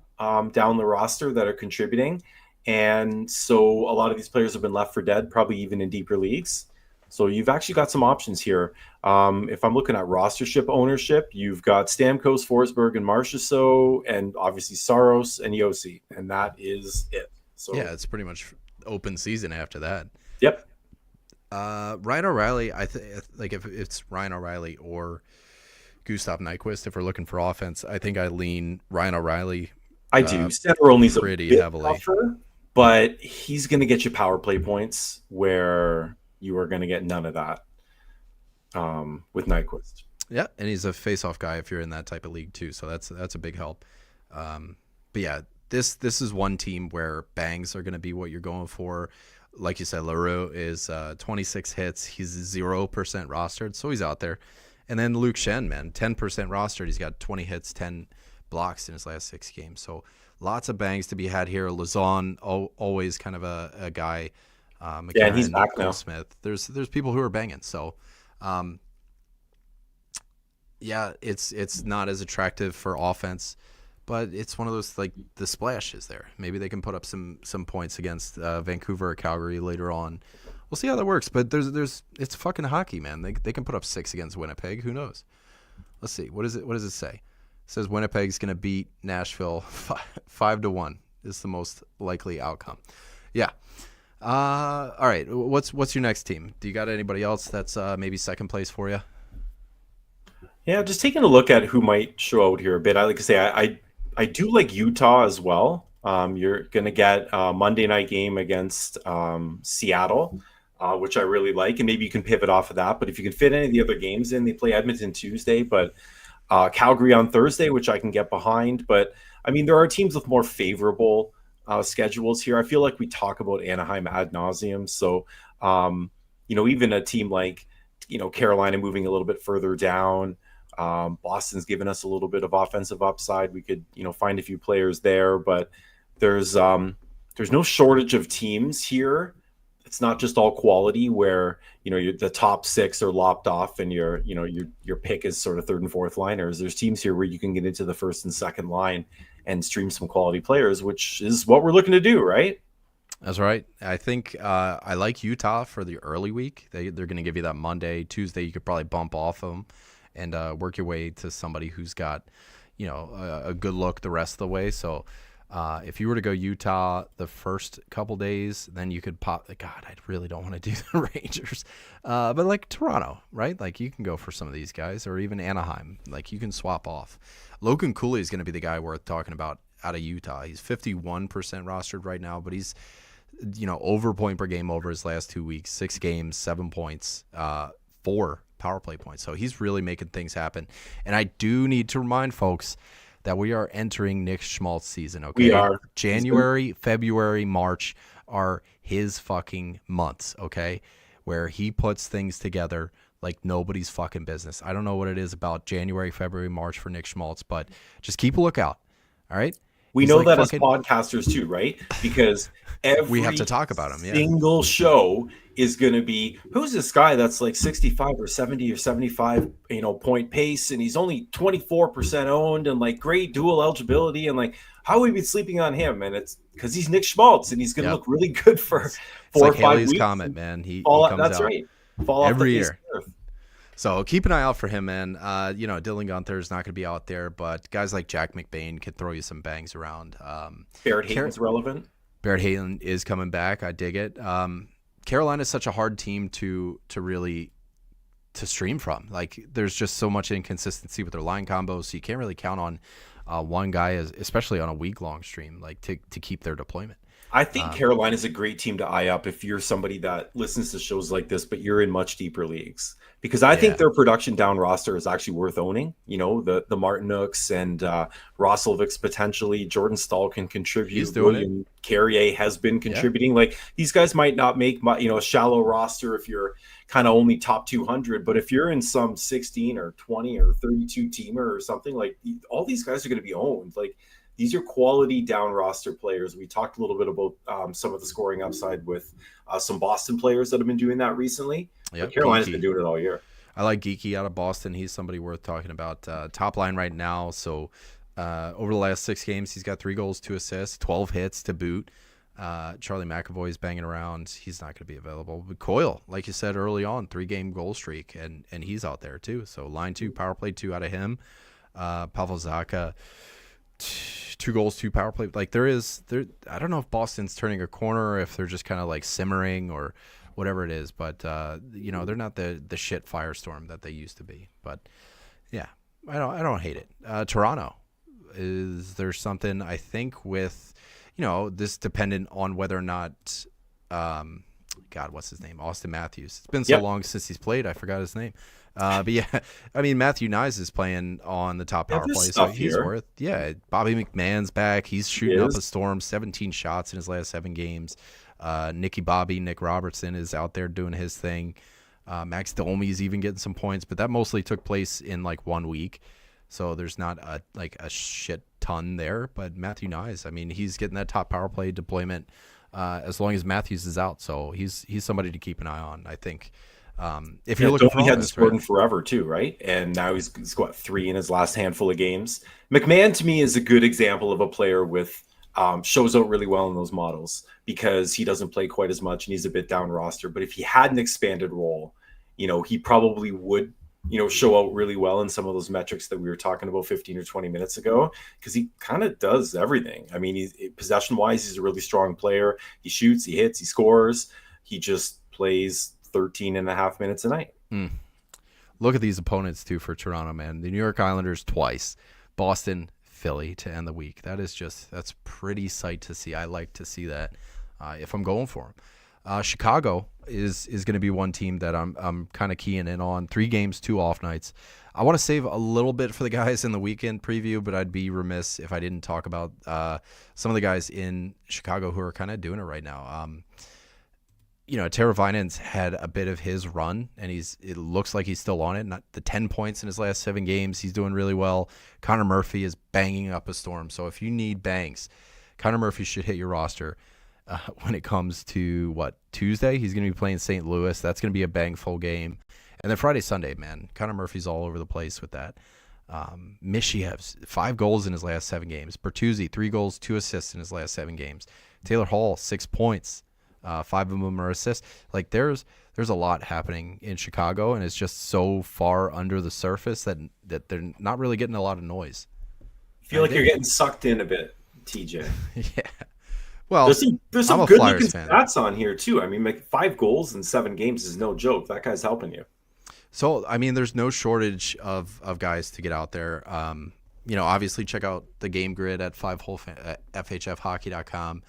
down the roster that are contributing. And so a lot of these players have been left for dead, probably even in deeper leagues. So you've actually got some options here. If I'm looking at rostership ownership, you've got Stamkos, Forsberg, and Marchessault, and obviously Saros and Yossi, and that is it. So Yeah, it's pretty much open season after that. yep, Ryan O'Reilly, like if it's Ryan O'Reilly or Gustav Nyquist, if we're looking for offense, I think I lean Ryan O'Reilly I do. Center only's a pretty bit heavily. tougher, but he's going to get you power play points where you are going to get none of that with Nyquist. Yeah, and he's a face-off guy if you're in that type of league too, so that's a big help. But yeah, this is one team where bangs are going to be what you're going for. Like you said, LaRue is 26 hits. He's 0% rostered, so he's out there. And then Luke Shen, man, 10% rostered. He's got 20 hits, 10 blocks in his last 6 games. So lots of bangs to be had here. Lazon, always kind of a guy. Yeah, and he's McCarron, back now. Smith. There's people who are banging. So, yeah, it's not as attractive for offense, but it's one of those, like, the splash is there. Maybe they can put up some points against Vancouver or Calgary later on. We'll see how that works. But it's fucking hockey, man. They can put up 6 against Winnipeg. Who knows? Let's see. What does it say? It says Winnipeg's going to beat Nashville 5-1 is the most likely outcome. Yeah. All right. What's your next team? Do you got anybody else that's maybe second place for you? Yeah, just taking a look at who might show out here a bit. I like to say I do like Utah as well. You're going to get a Monday night game against Seattle, which I really like, and maybe you can pivot off of that. But if you can fit any of the other games in, they play Edmonton Tuesday, but Calgary on Thursday, which I can get behind. But I mean, there are teams with more favorable schedules here. I feel like we talk about Anaheim ad nauseum. So, even a team like, Carolina moving a little bit further down, Boston's given us a little bit of offensive upside. We could, find a few players there, but there's no shortage of teams here. It's not just all quality where, the top six are lopped off and your pick is sort of third and fourth liners. There's teams here where you can get into the first and second line and stream some quality players, which is what we're looking to do, right? That's right. I think I like Utah for the early week. They're going to give you that Monday, Tuesday. You could probably bump off them and work your way to somebody who's got, a good look the rest of the way. So if you were to go Utah the first couple days, then you could pop. God, I really don't want to do the Rangers, but like Toronto, right? Like you can go for some of these guys, or even Anaheim. Like you can swap off. Logan Cooley is going to be the guy worth talking about out of Utah. He's 51% rostered right now, but he's over point per game over his last 2 weeks, 6 games, 7 points, 4 power play points. So he's really making things happen. And I do need to remind folks that we are entering Nick Schmaltz season, okay? We are. January, February, March are his fucking months, okay? Where he puts things together like nobody's fucking business. I don't know what it is about January, February, March for Nick Schmaltz, but just keep a lookout, all right? We know that as podcasters too, right? Because we have to talk about him. Single show is going to be, who's this guy that's like 65 or 70 or 75, point pace, and he's only 24% owned, and like great dual eligibility, and like how have we been sleeping on him? And it's because he's Nick Schmaltz, and he's going to look really good for 4 or 5 Halley's weeks. Comet, man. He comes out right. Fall every off the year. So keep an eye out for him, man. Dylan Gunther's not going to be out there, but guys like Jack McBain can throw you some bangs around. Barrett Hayton's relevant. Barrett Hayton is coming back. I dig it. Carolina is such a hard team to really stream from. Like there's just so much inconsistency with their line combos, so you can't really count on one guy, especially on a week-long stream, like to keep their deployment. I think Carolina is a great team to eye up if you're somebody that listens to shows like this, but you're in much deeper leagues. Because I think their production down roster is actually worth owning. The Martinooks and Roslovics potentially. Jordan Stahl can contribute. He's doing William Carrier has been contributing. Like these guys might not make a shallow roster if you're kind of only top 200, but if you're in some 16 or 20 or 32 teamer or something, like all these guys are going to be owned. Like these are quality down roster players. We talked a little bit about some of the scoring upside with some Boston players that have been doing that recently. Yep, Carolina's been doing it all year. I like Geeky out of Boston. He's somebody worth talking about. Top line right now. So over the last 6 games, he's got 3 goals, 2 assists, 12 hits to boot. Charlie McAvoy's banging around. He's not going to be available. But Coyle, like you said early on, 3-game goal streak, and he's out there too. So line 2, power play 2 out of him. Pavel Zacha, 2 goals, 2 power play. Like there. I don't know if Boston's turning a corner or if they're just kind of like simmering or whatever it is, but they're not the shit firestorm that they used to be. But yeah, I don't hate it. Toronto, is there something I think with this dependent on whether or not God, what's his name? Austin Matthews. It's been so long since he's played, I forgot his name. But yeah, I mean Matthew Nyes is playing on the top power play, so he's worth. Yeah, Bobby McMahon's back. He's shooting up a storm. 17 shots in his last 7 games. Nick Robertson is out there doing his thing. Max Domi's even getting some points, but that mostly took place in like 1 week, so there's not a shit ton there. But Matthew Nyes, I mean, he's getting that top power play deployment as long as Matthews is out, so he's somebody to keep an eye on, I think. If you're looking for, he hadn't scored in forever too, right? And now he's got 3 in his last handful of games. McMahon to me is a good example of a player with shows out really well in those models because he doesn't play quite as much and he's a bit down roster. But if he had an expanded role, he probably would, show out really well in some of those metrics that we were talking about 15 or 20 minutes ago, because he kind of does everything. I mean, possession wise, he's a really strong player. He shoots, he hits, he scores. He just plays 13 and a half minutes a night. Look at these opponents too for Toronto, man. The New York Islanders twice, Boston, Philly to end the week. That's pretty sight to see. I like to see that if I'm going for them. Chicago is going to be one team that I'm kind of keying in on. 3 games, 2 off nights. I want to save a little bit for the guys in the weekend preview, but I'd be remiss if I didn't talk about some of the guys in Chicago who are kind of doing it right now. Tara Vinan's had a bit of his run, and it looks like he's still on it. Not the 10 points in his last 7 games. He's doing really well. Connor Murphy is banging up a storm. So if you need bangs, Connor Murphy should hit your roster. When it comes to Tuesday, he's going to be playing St. Louis. That's going to be a bang-full game. And then Friday, Sunday, man, Connor Murphy's all over the place with that. Mishiev's 5 goals in his last 7 games. Bertuzzi 3 goals, 2 assists in his last 7 games. Taylor Hall 6 points, 5 of them are assists. Like there's a lot happening in Chicago, and it's just so far under the surface that they're not really getting a lot of noise. I feel like you're getting sucked in a bit, TJ. Yeah. Well, there's some good looking stats on here too. I mean, like 5 goals in 7 games is no joke. That guy's helping you. So, I mean, there's no shortage of guys to get out there. Obviously check out the game grid at 5hole@FHFhockey.com.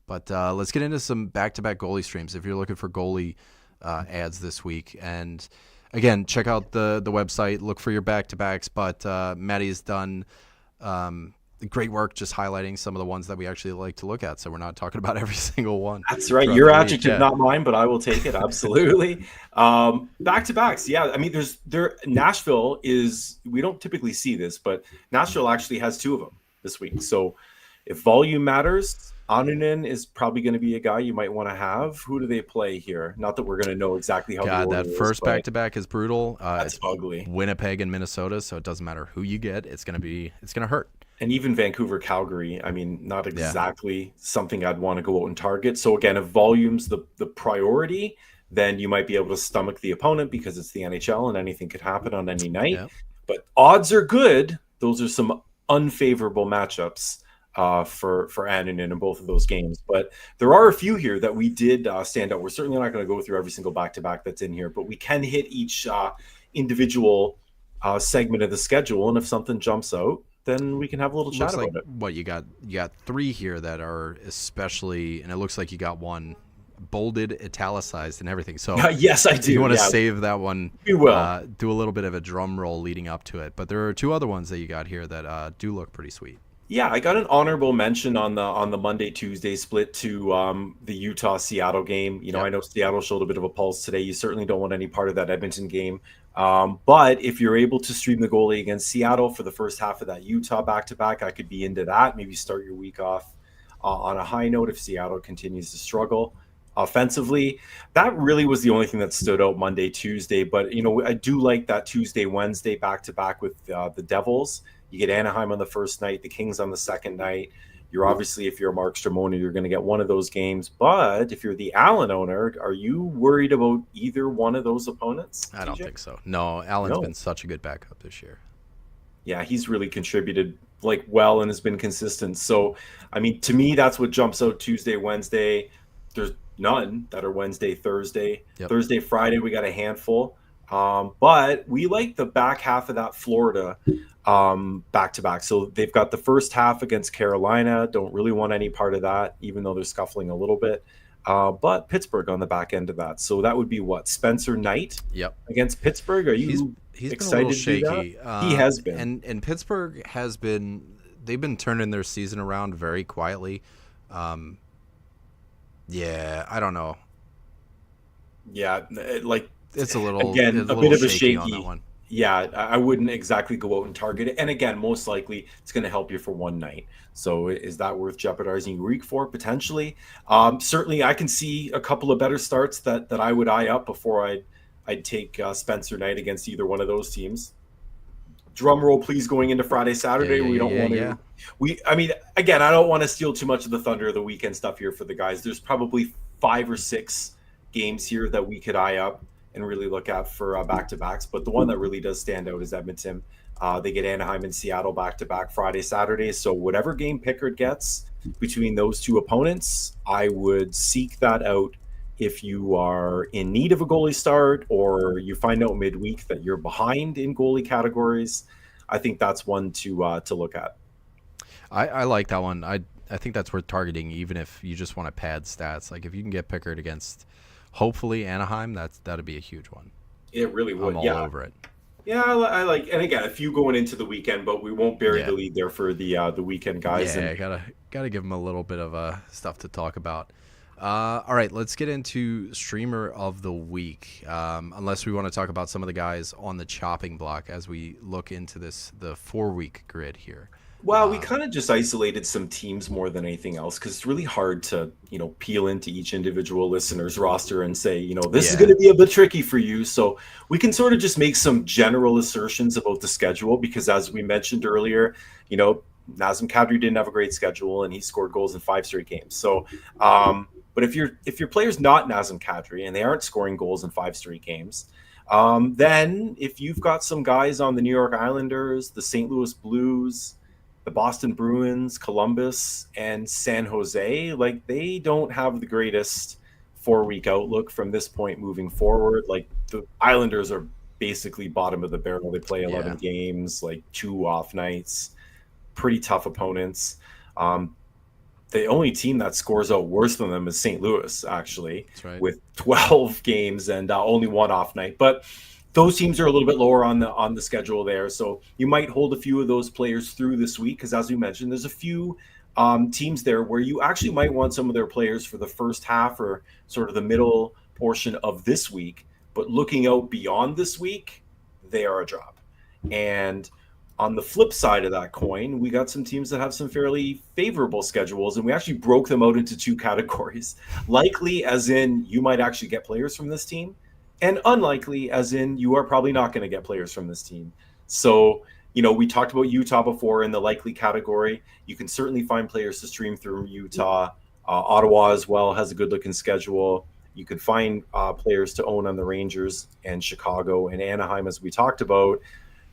But let's get into some back-to-back goalie streams if you're looking for goalie ads this week. And again, check out the website. Look for your back-to-backs. But Maddie's done great work just highlighting some of the ones that we actually like to look at. So we're not talking about every single one. That's right. Your adjective, not mine, but I will take it. Absolutely. Back-to-backs. Yeah. I mean, Nashville is, we don't typically see this, but Nashville actually has 2 of them this week. So if volume matters, Annunen is probably going to be a guy you might want to have. Who do they play here? Not that we're going to know exactly how. God, that first back-to-back is brutal. That's ugly. Winnipeg and Minnesota, so it doesn't matter who you get. It's going to hurt. And even Vancouver, Calgary, I mean, not exactly something I'd want to go out and target. So again, if volume's the priority, then you might be able to stomach the opponent because it's the NHL and anything could happen on any night. Yeah. But odds are good. Those are some unfavorable matchups for Annunen in both of those games. But there are a few here that we did stand out. We're certainly not going to go through every single back-to-back that's in here, but we can hit each individual segment of the schedule. And if something jumps out, then we can have a little chat about it. What you got 3 here that are especially, and it looks like you got one bolded, italicized, and everything. So yes, I do. You want to save that one? We will do a little bit of a drum roll leading up to it. But there are 2 other ones that you got here that do look pretty sweet. Yeah, I got an honorable mention on the Monday-Tuesday split to the Utah-Seattle game. Yep. I know Seattle showed a bit of a pulse today. You certainly don't want any part of that Edmonton game. But if you're able to stream the goalie against Seattle for the first half of that Utah back-to-back, I could be into that. Maybe start your week off on a high note if Seattle continues to struggle offensively. That really was the only thing that stood out Monday-Tuesday. But, I do like that Tuesday-Wednesday back-to-back with the Devils. You get Anaheim on the first night, the Kings on the second night. You're obviously, if you're a Markstrom owner, you're going to get one of those games. But if you're the Allen owner, are you worried about either one of those opponents? I don't think so. No, Allen's been such a good backup this year. Yeah, he's really contributed well and has been consistent. So, I mean, to me, that's what jumps out Tuesday, Wednesday. There's none that are Wednesday, Thursday. Yep. Thursday, Friday, we got a handful. But we like the back half of that Florida back-to-back. So they've got the first half against Carolina. Don't really want any part of that, even though they're scuffling a little bit. But Pittsburgh on the back end of that. So that would be what? Spencer Knight against Pittsburgh? Are you he's excited been a little shaky. He has been. And Pittsburgh has been – they've been turning their season around very quietly. I don't know. Yeah, it's a little again a bit of a shaky shaky on that one. Yeah, I wouldn't exactly go out and target it. And again, most likely it's going to help you for one night. So is that worth jeopardizing your week for? Potentially. Certainly, I can see a couple of better starts that I would eye up before I'd take Spencer Knight against either one of those teams. Drum roll, please, going into Friday, Saturday. We don't want to. I mean, again, I don't want to steal too much of the thunder of the weekend stuff here for the guys. There's probably 5 or 6 games here that we could eye up and really look at for back-to-backs. But the one that really does stand out is Edmonton. They get Anaheim and Seattle back-to-back Friday, Saturday. So whatever game Pickard gets between those 2 opponents, I would seek that out if you are in need of a goalie start or you find out midweek that you're behind in goalie categories. I think that's one to look at. I like that one. I think that's worth targeting, even if you just want to pad stats. Like if you can get Pickard against hopefully Anaheim, that'd be a huge one. It really would. I'm all over it. Yeah, I like, and again, a few going into the weekend, but we won't bury the lead there for the weekend guys. Yeah, gotta give them a little bit of stuff to talk about. All right, let's get into streamer of the week. Unless we want to talk about some of the guys on the chopping block as we look into the 4-week grid here. Well, we kind of just isolated some teams more than anything else because it's really hard to, peel into each individual listener's roster and say, this is going to be a bit tricky for you. So we can sort of just make some general assertions about the schedule because, as we mentioned earlier, Nazem Kadri didn't have a great schedule and he scored goals in 5 straight games. So, but if your player's not Nazem Kadri and they aren't scoring goals in 5 straight games, then if you've got some guys on the New York Islanders, the St. Louis Blues, the Boston Bruins, Columbus, and San Jose, like they don't have the greatest 4-week outlook from this point moving forward. Like the Islanders are basically bottom of the barrel. They play 11 games, like 2 off nights, pretty tough opponents. The only team that scores out worse than them is St. Louis, actually, with 12 games and only 1 off night. But those teams are a little bit lower on the schedule there. So you might hold a few of those players through this week because, as we mentioned, there's a few teams there where you actually might want some of their players for the first half or sort of the middle portion of this week. But looking out beyond this week, they are a drop. And on the flip side of that coin, we got some teams that have some fairly favorable schedules, and we actually broke them out into 2 categories. Likely, as in you might actually get players from this team, and unlikely, as in you are probably not going to get players from this team. So, we talked about Utah before in the likely category. You can certainly find players to stream through Utah. Ottawa as well has a good-looking schedule. You can find players to own on the Rangers and Chicago and Anaheim, as we talked about.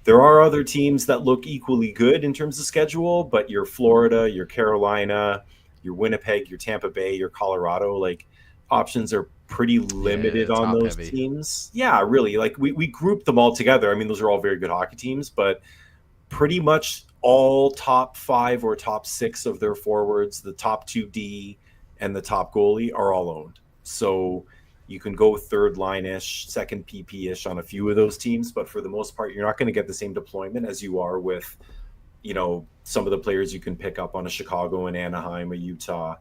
There are other teams that look equally good in terms of schedule, but your Florida, your Carolina, your Winnipeg, your Tampa Bay, your Colorado, like options are pretty limited on those teams. Yeah, really. Like we grouped them all together. I mean, those are all very good hockey teams, but pretty much all top 5 or top 6 of their forwards, the top 2D and the top goalie are all owned. So you can go third line-ish, second PP-ish on a few of those teams, but for the most part, you're not going to get the same deployment as you are with, some of the players you can pick up on a Chicago and Anaheim, a Utah,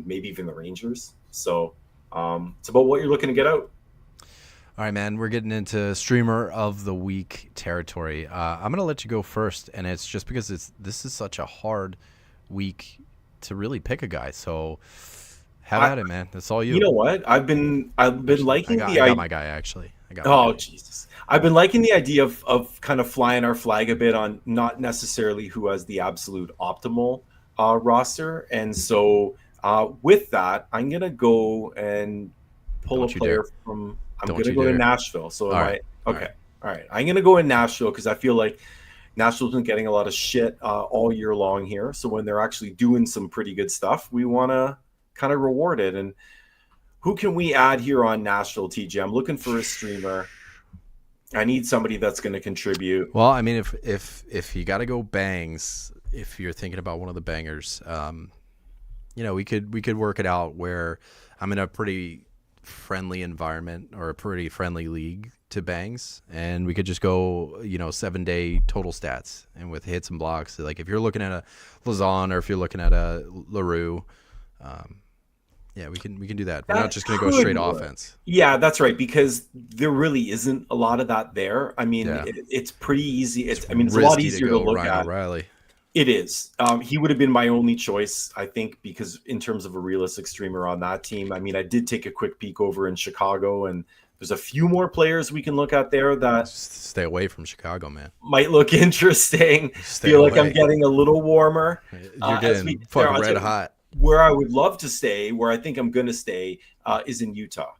maybe even the Rangers. So it's about what you're looking to get out. All right, man, we're getting into streamer of the week territory. I'm going to let you go first, and it's just because this is such a hard week to really pick a guy. So have at it, man. That's all you. You know what? I've been liking the idea. I got my guy, actually. Jesus. I've been liking the idea of kind of flying our flag a bit on not necessarily who has the absolute optimal roster. And so with that, I'm going to go and pull a player from – I'm going to go to Nashville. So All right. I'm going to go in Nashville because I feel like Nashville's been getting a lot of shit all year long here. So when they're actually doing some pretty good stuff, we want to kind of reward it. And who can we add here on Nashville, TJ? I'm looking for a streamer. I need somebody that's going to contribute. Well, I mean, if you got to go bangs, if you're thinking about one of the bangers, we could work it out where I'm in a pretty friendly environment or a pretty friendly league to bangs, and we could just go 7-day total stats and with hits and blocks. Like if you're looking at a Lazan or if you're looking at a LaRue, we can do that. We're not just going to go straight offense. Yeah, that's right, because there really isn't a lot of that there. I mean, it's pretty easy. It's a lot easier to look Ryan at. O'Reilly. It is. He would have been my only choice, I think, because in terms of a realistic streamer on that team, I mean, I did take a quick peek over in Chicago, and there's a few more players we can look at there that just stay away from Chicago, man. Might look interesting. Feel like I'm getting a little warmer. You're getting fucking red hot. Where I would love to stay, where I think I'm going to stay, is in Utah,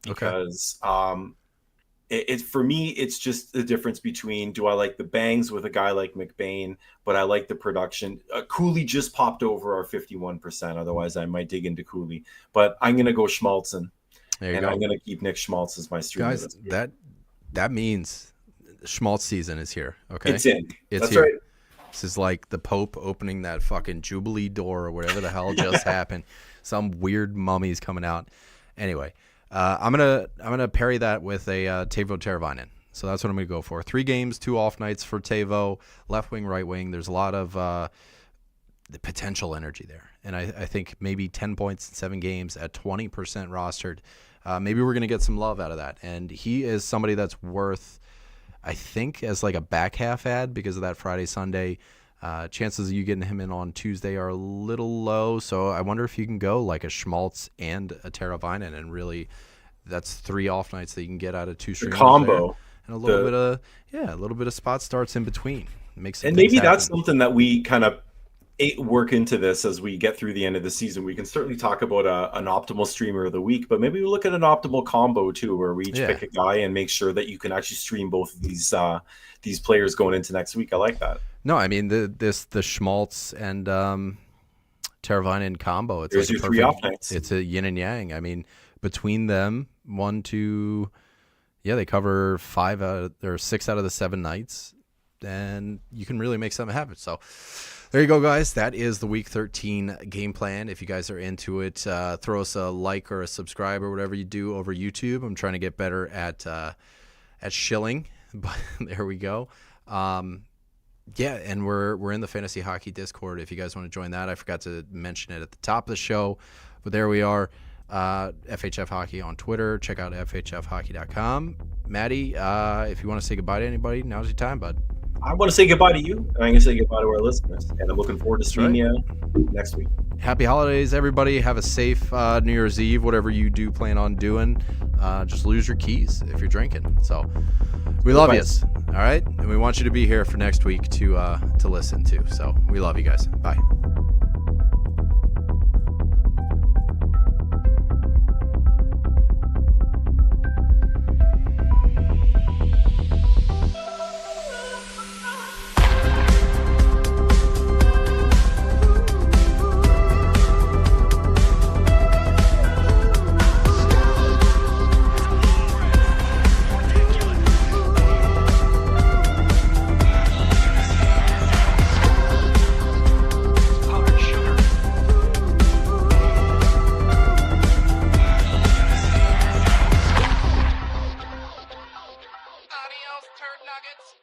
because for me, it's just the difference between, do I like the bangs with a guy like McBain, but I like the production. Cooley just popped over our 51%. Otherwise, I might dig into Cooley. But I'm going to go Schmaltzen, and I'm going to keep Nick Schmaltz as my streamer. Guys, that means Schmaltz season is here. Okay, it's in. That's here. Right. This is like the Pope opening that fucking Jubilee door or whatever the hell just happened. Some weird mummy's coming out. Anyway. I'm gonna parry that with a Teuvo Teravainen. So that's what I'm gonna go for. 3 games, 2 off nights for Teuvo, left wing, right wing. There's a lot of the potential energy there, and I think maybe 10 points in 7 games at 20% rostered. Maybe we're going to get some love out of that. And he is somebody that's worth, I think, as like a back half ad because of that Friday, Sunday. Chances of you getting him in on Tuesday are a little low. So I wonder if you can go like a Schmaltz and a Teravainen, and really that's 3 off nights that you can get out of 2 streamers. Combo. And a little bit of spot starts in between. Makes and maybe that's something that we kind of work into this as we get through the end of the season. We can certainly talk about an optimal streamer of the week, but maybe we look at an optimal combo too, where we each pick a guy and make sure that you can actually stream both of these players going into next week. I like that. No, I mean the Schmaltz and Teravainen combo. It's There's like your 3 off nights. It's a yin and yang. I mean, between them, 1, 2, they cover 6 out of the 7 nights, and you can really make something happen. So there you go, guys. That is the Week 13 game plan. If you guys are into it, throw us a like or a subscribe or whatever you do over YouTube. I'm trying to get better at shilling, but there we go. And we're in the Fantasy Hockey Discord. If you guys want to join that, I forgot to mention it at the top of the show, but there we are. FHF Hockey on Twitter. Check out FHFhockey.com. Maddie, if you want to say goodbye to anybody, now's your time, bud. I want to say goodbye to you, and I'm going to say goodbye to our listeners, and I'm looking forward to seeing you next week. Happy holidays, everybody. Have a safe New Year's Eve, whatever you do plan on doing. Just lose your keys if you're drinking. So we love you. All right? And we want you to be here for next week to listen to. So we love you guys. Bye. Adios, turd nuggets.